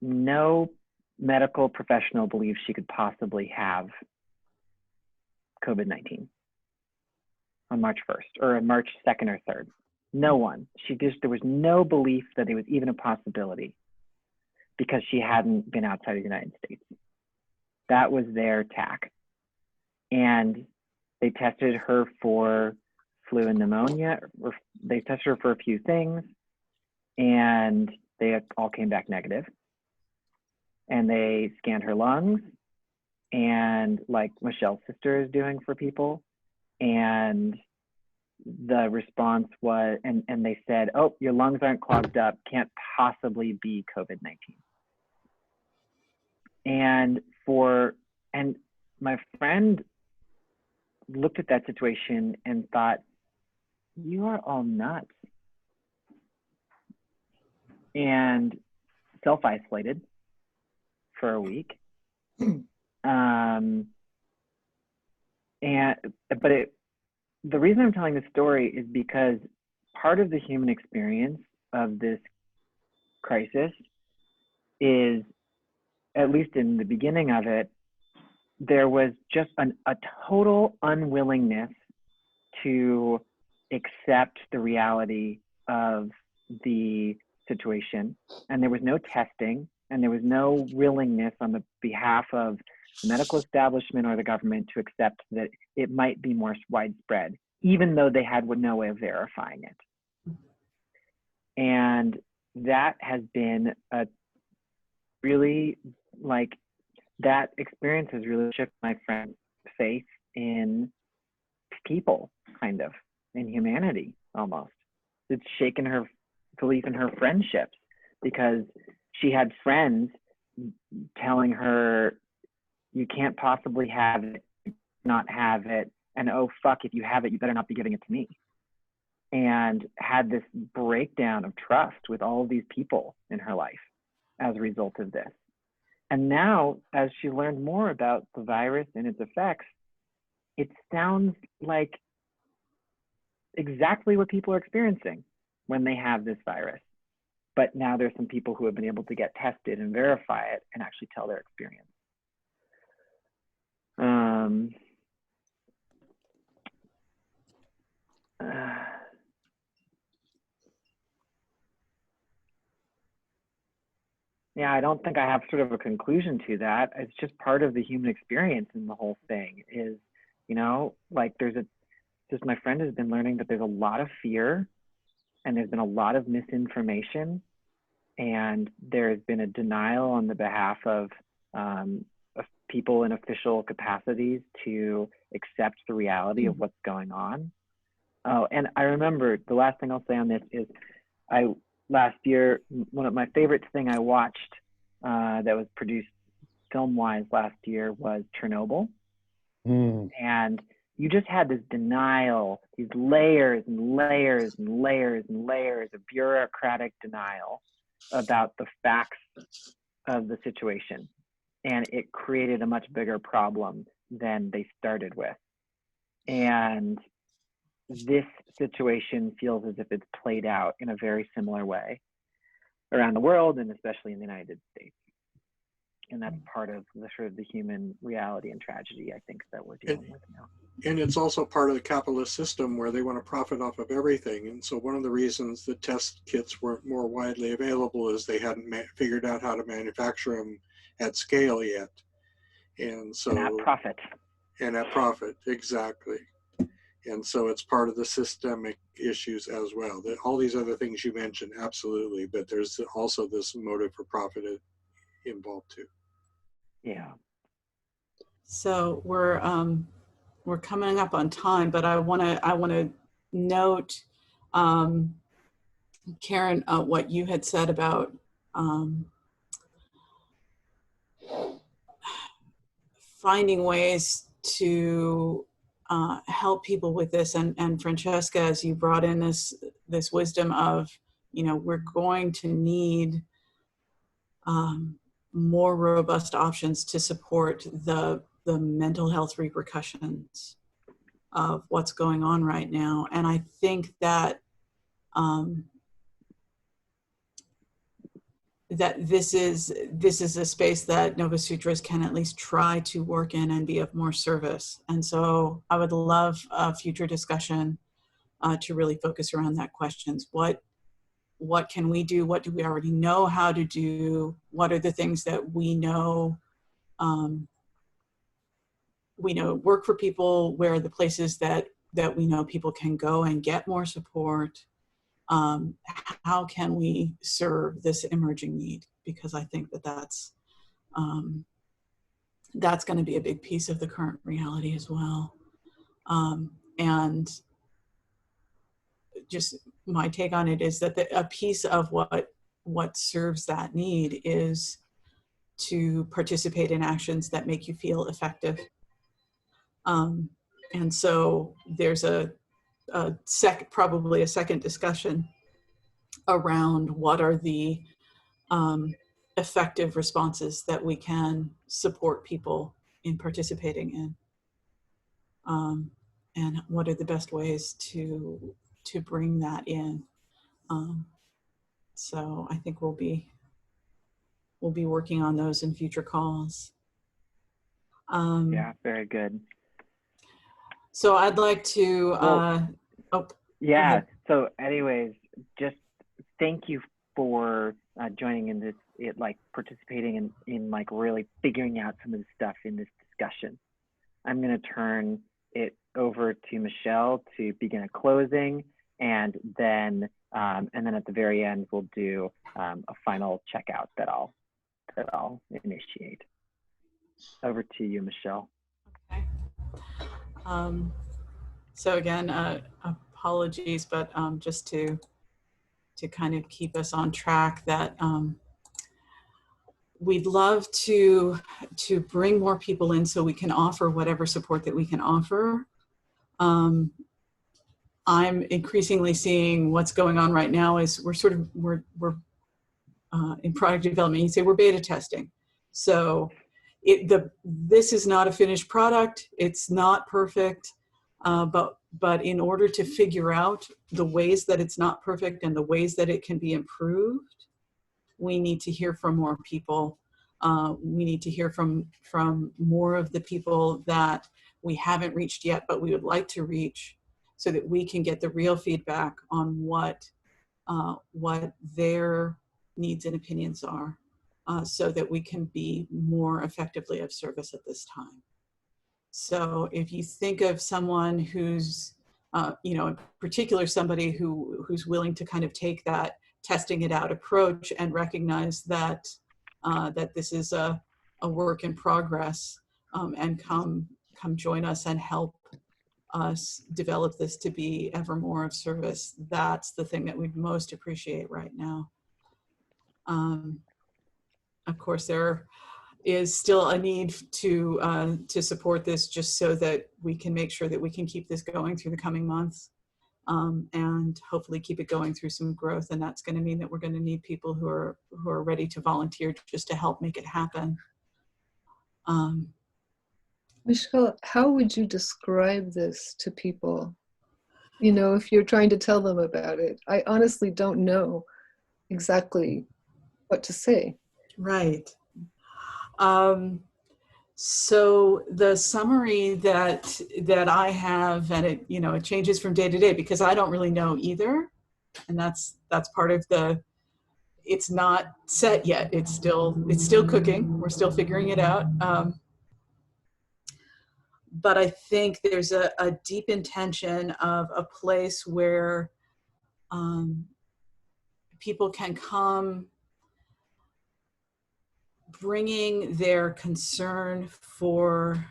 no medical professional believes she could possibly have COVID-19 on March 1st or on March 2nd or 3rd. No one. There was no belief that it was even a possibility because she hadn't been outside of the United States. That was their tack. And they tested her for flu and pneumonia, or they tested her for a few things, and they all came back negative. And they scanned her lungs, and like Michelle's sister is doing for people, and the response was, and they said, oh, your lungs aren't clogged up, can't possibly be COVID-19. And my friend looked at that situation and thought, you are all nuts. And self-isolated for a week. The reason I'm telling this story is because part of the human experience of this crisis is, at least in the beginning of it, there was just a total unwillingness to accept the reality of the situation. And there was no testing, and there was no willingness on the behalf of the medical establishment or the government to accept that it might be more widespread, even though they had no way of verifying it. And that has been a really, like, that experience has really shook my friend's faith in people, kind of, in humanity almost. It's shaken her belief in her friendships, because she had friends telling her, you can't possibly have it, not have it, and oh fuck, if you have it, you better not be giving it to me. And had this breakdown of trust with all of these people in her life as a result of this. And now, as she learned more about the virus and its effects, it sounds like exactly what people are experiencing when they have this virus. But now there's some people who have been able to get tested and verify it and actually tell their experience. Yeah, I don't think I have sort of a conclusion to that. It's just part of the human experience in the whole thing is, you know, like just my friend has been learning that there's a lot of fear, and there's been a lot of misinformation, and there's been a denial on the behalf of people in official capacities to accept the reality of what's going on. Oh, and I remember the last thing I'll say on this is last year, one of my favorite thing I watched that was produced film-wise last year was Chernobyl. And you just had this denial, these layers and layers and layers and layers of bureaucratic denial about the facts of the situation. And it created a much bigger problem than they started with. And this situation feels as if it's played out in a very similar way around the world, and especially in the United States. And that's part of the sort of the human reality and tragedy, I think, that we're dealing with now.
And it's also part of the capitalist system where they want to profit off of everything. And so one of the reasons the test kits weren't more widely available is they hadn't figured out how to manufacture them at scale yet. And so, and at profit, exactly. And so it's part of the systemic issues as well. All these other things you mentioned, absolutely, but there's also this motive for profit involved too.
Yeah.
So we're coming up on time, but I want to note, Karen, what you had said about finding ways to help people with this. And Francesca, as you brought in this wisdom of, you know, we're going to need more robust options to support the mental health repercussions of what's going on right now. And I think that that this is a space that Novasutras can at least try to work in and be of more service. And so I would love a future discussion to really focus around that questions. What can we do? What do we already know how to do? What are the things that we know work for people? Where are the places that we know people can go and get more support? How can we serve this emerging need? Because I think that that's going to be a big piece of the current reality as well. And just my take on it is that a piece of what serves that need is to participate in actions that make you feel effective. And so there's probably a second discussion around what are the effective responses that we can support people in participating in, and what are the best ways to bring that in. So I think we'll be working on those in future calls.
Yeah, very good.
So I'd like to,
yeah. So anyways, just thank you for joining in this, like participating in like really figuring out some of the stuff in this discussion. I'm going to turn it over to Michelle to begin a closing, and then at the very end, we'll do a final checkout that I'll initiate. Over to you, Michelle.
Okay. So again, apologies, but just to kind of keep us on track, that we'd love to bring more people in so we can offer whatever support that we can offer. I'm increasingly seeing what's going on right now is we're in product development. You say we're beta testing, so this is not a finished product. It's not perfect, but in order to figure out the ways that it's not perfect and the ways that it can be improved, we need to hear from more people. We need to hear from more of the people that we haven't reached yet, but we would like to reach, so that we can get the real feedback on what their needs and opinions are, so that we can be more effectively of service at this time. So if you think of someone who's, in particular, somebody who's willing to kind of take that testing it out approach and recognize that that this is a work in progress, and come join us and help us develop this to be ever more of service, that's the thing that we'd most appreciate right now. Of course, there is still a need to support this, just so that we can make sure that we can keep this going through the coming months, and hopefully keep it going through some growth. And that's going to mean that we're going to need people who are ready to volunteer just to help make it happen.
Michelle, how would you describe this to people? You know, if you're trying to tell them about it, I honestly don't know exactly what to say.
Right. So the summary that I have, and it changes from day to day because I don't really know either, and that's part of it's not set yet. It's still cooking. We're still figuring it out. But I think there's a deep intention of a place where people can come bringing their concern for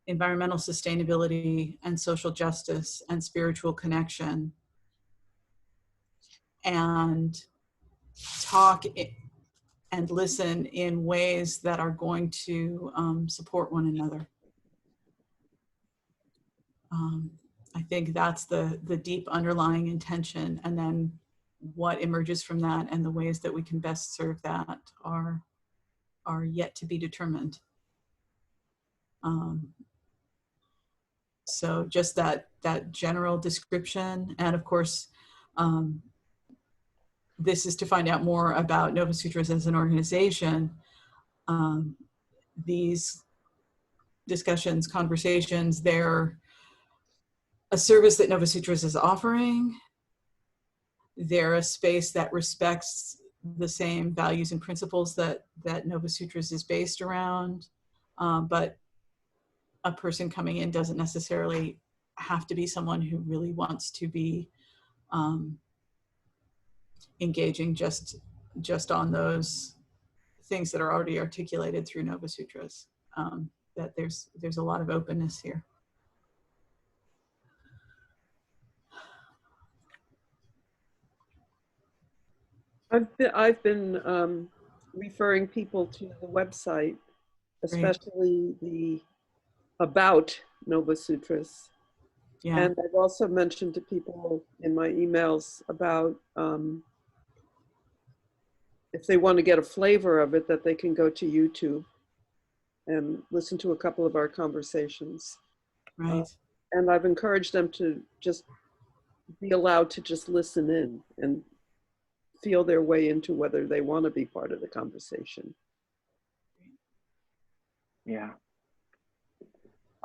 environmental sustainability and social justice and spiritual connection, and talk and listen in ways that are going to support one another. I think that's the deep underlying intention, and then what emerges from that and the ways that we can best serve that are yet to be determined. So just that general description, and of course, this is to find out more about Novasutras as an organization. These discussions, conversations, they're a service that Novasutras is offering. They're a space that respects the same values and principles that Novasutras is based around, but a person coming in doesn't necessarily have to be someone who really wants to be engaging just on those things that are already articulated through Novasutras. That there's a lot of openness here.
I've been referring people to the website, especially the about Novasutras.
Yeah.
And I've also mentioned to people in my emails about if they want to get a flavor of it, that they can go to YouTube and listen to a couple of our conversations.
Right.
And I've encouraged them to just be allowed to just listen in and feel their way into whether they want to be part of the conversation.
Yeah.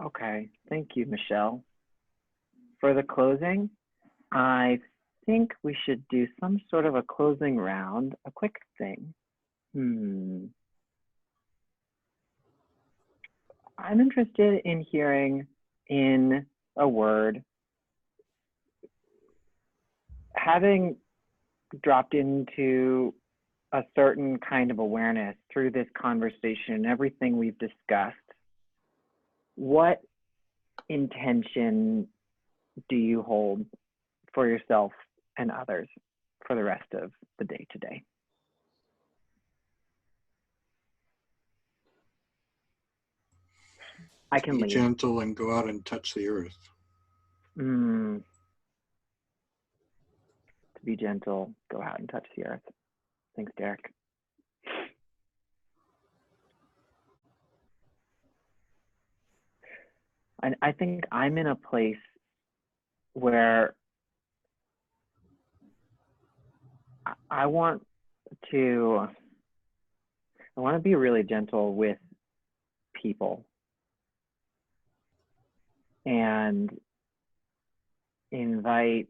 Okay. Thank you, Michelle. For the closing, I think we should do some sort of a closing round, a quick thing. I'm interested in hearing in a word, having dropped into a certain kind of awareness through this conversation and everything we've discussed, what intention do you hold for yourself and others for the rest of the day today? I can
be
lead.
gentle and go out and touch the earth.
To be gentle, go out and touch the earth. Thanks, Derek. And I think I'm in a place where I want to be really gentle with people and invite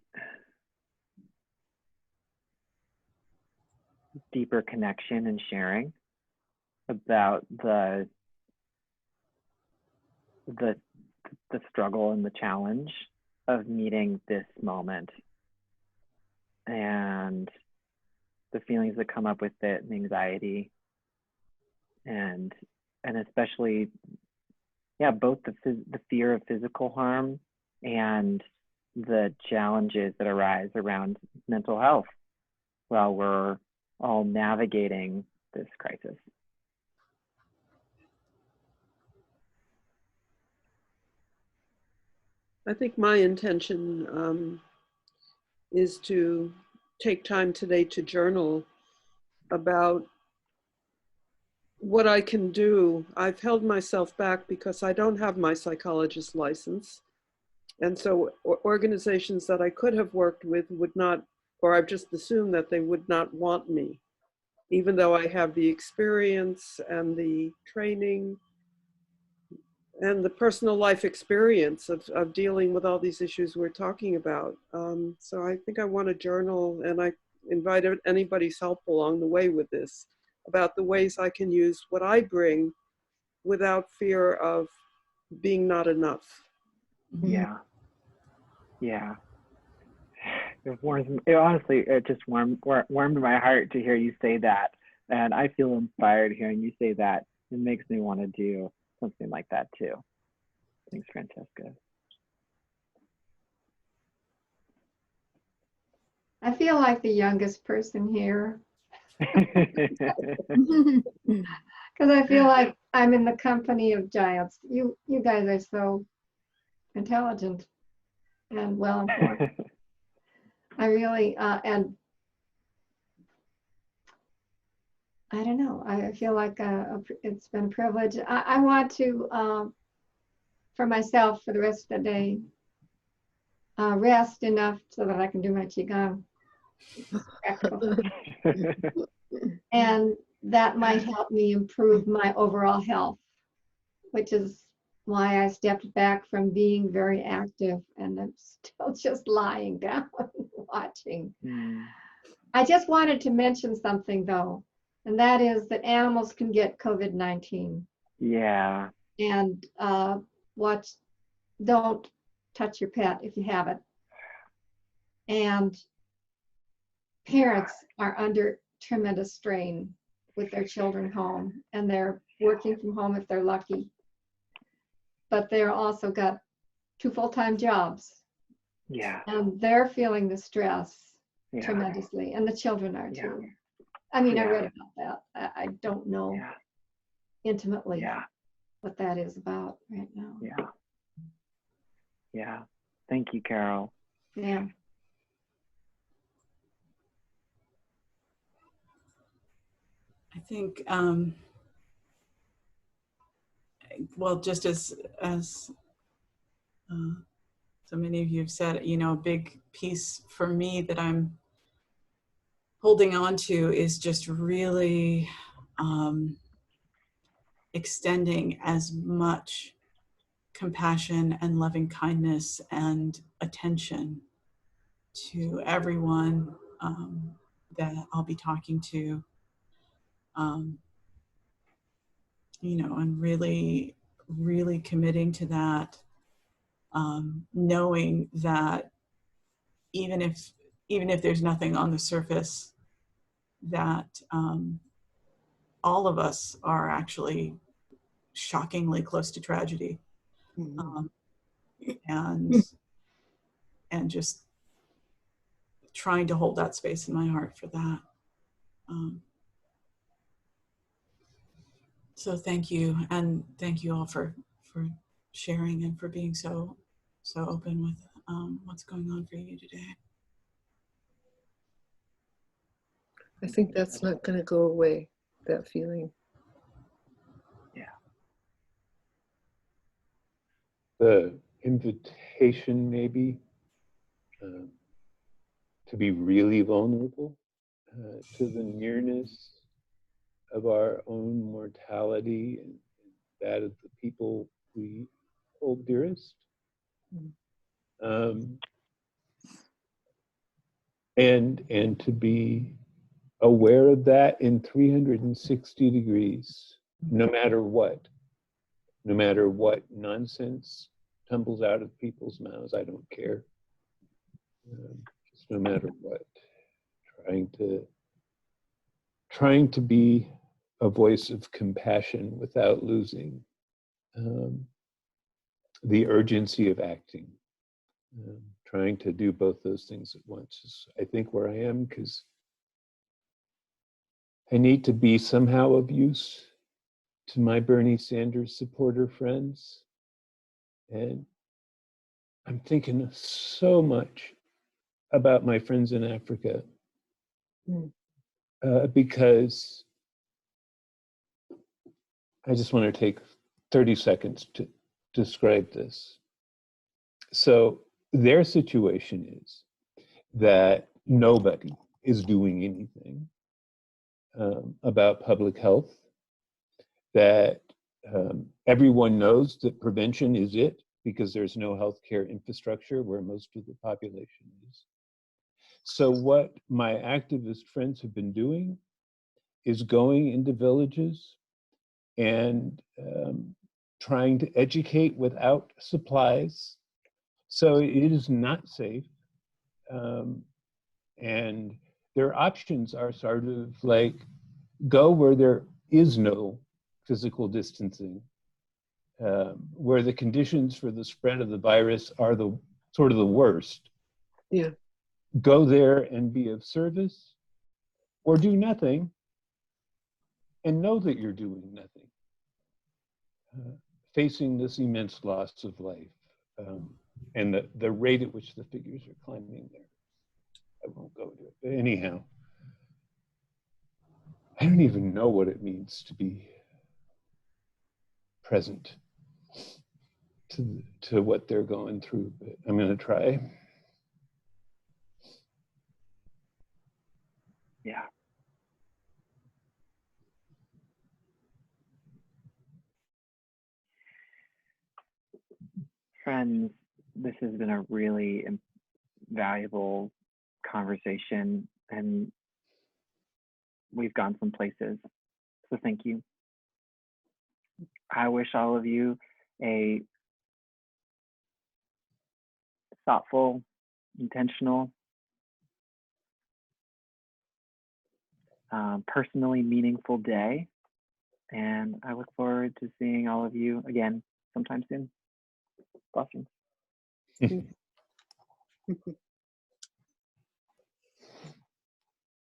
deeper connection and sharing about the struggle and the challenge of meeting this moment and the feelings that come up with it, and anxiety, and especially, yeah, both the fear of physical harm and the challenges that arise around mental health while we're all navigating this crisis.
I think my intention is to take time today to journal about what I can do. I've held myself back because I don't have my psychologist license. And so organizations that I could have worked with would not, or I've just assumed that they would not want me, even though I have the experience and the training and the personal life experience of dealing with all these issues we're talking about. So I think I want to journal, and I invite anybody's help along the way with this, about the ways I can use what I bring without fear of being not enough.
Yeah. Yeah. It just warmed my heart to hear you say that. And I feel inspired hearing you say that. It makes me want to do something like that too. Thanks, Francesca.
I feel like the youngest person here. Because I feel like I'm in the company of giants. You guys are so intelligent. and well informed. I really, and I don't know, I feel like it's been a privilege. I want to, for myself, for the rest of the day, rest enough so that I can do my Qigong. And that might help me improve my overall health, which is why I stepped back from being very active, and I'm still just lying down watching. I just wanted to mention something though, and that is that animals can get COVID-19.
Yeah.
And don't touch your pet if you have it. And parents are under tremendous strain with their children home, and they're working from home if they're lucky. But they're also got 2 full-time jobs.
Yeah.
And they're feeling the stress tremendously, and the children are too. I mean, I read about that. I don't know intimately what that is about right now.
Yeah. Yeah. Thank you, Carol.
Yeah.
I think, well, just as so many of you have said, you know, a big piece for me that I'm holding on to is just really extending as much compassion and loving kindness and attention to everyone that I'll be talking to, you know, and really, really committing to that, knowing that even if there's nothing on the surface, that all of us are actually shockingly close to tragedy, and just trying to hold that space in my heart for that. So thank you, and thank you all for sharing and for being so open with what's going on for you today.
I think that's not going to go away, that feeling.
Yeah.
The invitation maybe to be really vulnerable to the nearness of our own mortality and that of the people we hold dearest. And to be aware of that in 360 degrees, no matter what nonsense tumbles out of people's mouths, I don't care. Just no matter what, trying to be a voice of compassion without losing the urgency of acting. Trying to do both those things at once is, I think, where I am, because I need to be somehow of use to my Bernie Sanders supporter friends. And I'm thinking so much about my friends in Africa because I just want to take 30 seconds to describe this. So their situation is that nobody is doing anything about public health, that everyone knows that prevention is it because there's no healthcare infrastructure where most of the population is. So what my activist friends have been doing is going into villages and trying to educate without supplies. So it is not safe. And their options are sort of like go where there is no physical distancing, where the conditions for the spread of the virus are the sort of the worst.
Yeah.
Go there and be of service, or do nothing and know that you're doing nothing, facing this immense loss of life. and the rate at which the figures are climbing there. I won't go to it. But anyhow, I don't even know what it means to be present to what they're going through, but I'm going to try.
Yeah. Friends, this has been a really valuable conversation, and we've gone some places. So thank you. I wish all of you a thoughtful, intentional, personally meaningful day. And I look forward to seeing all of you again sometime soon. Blessings.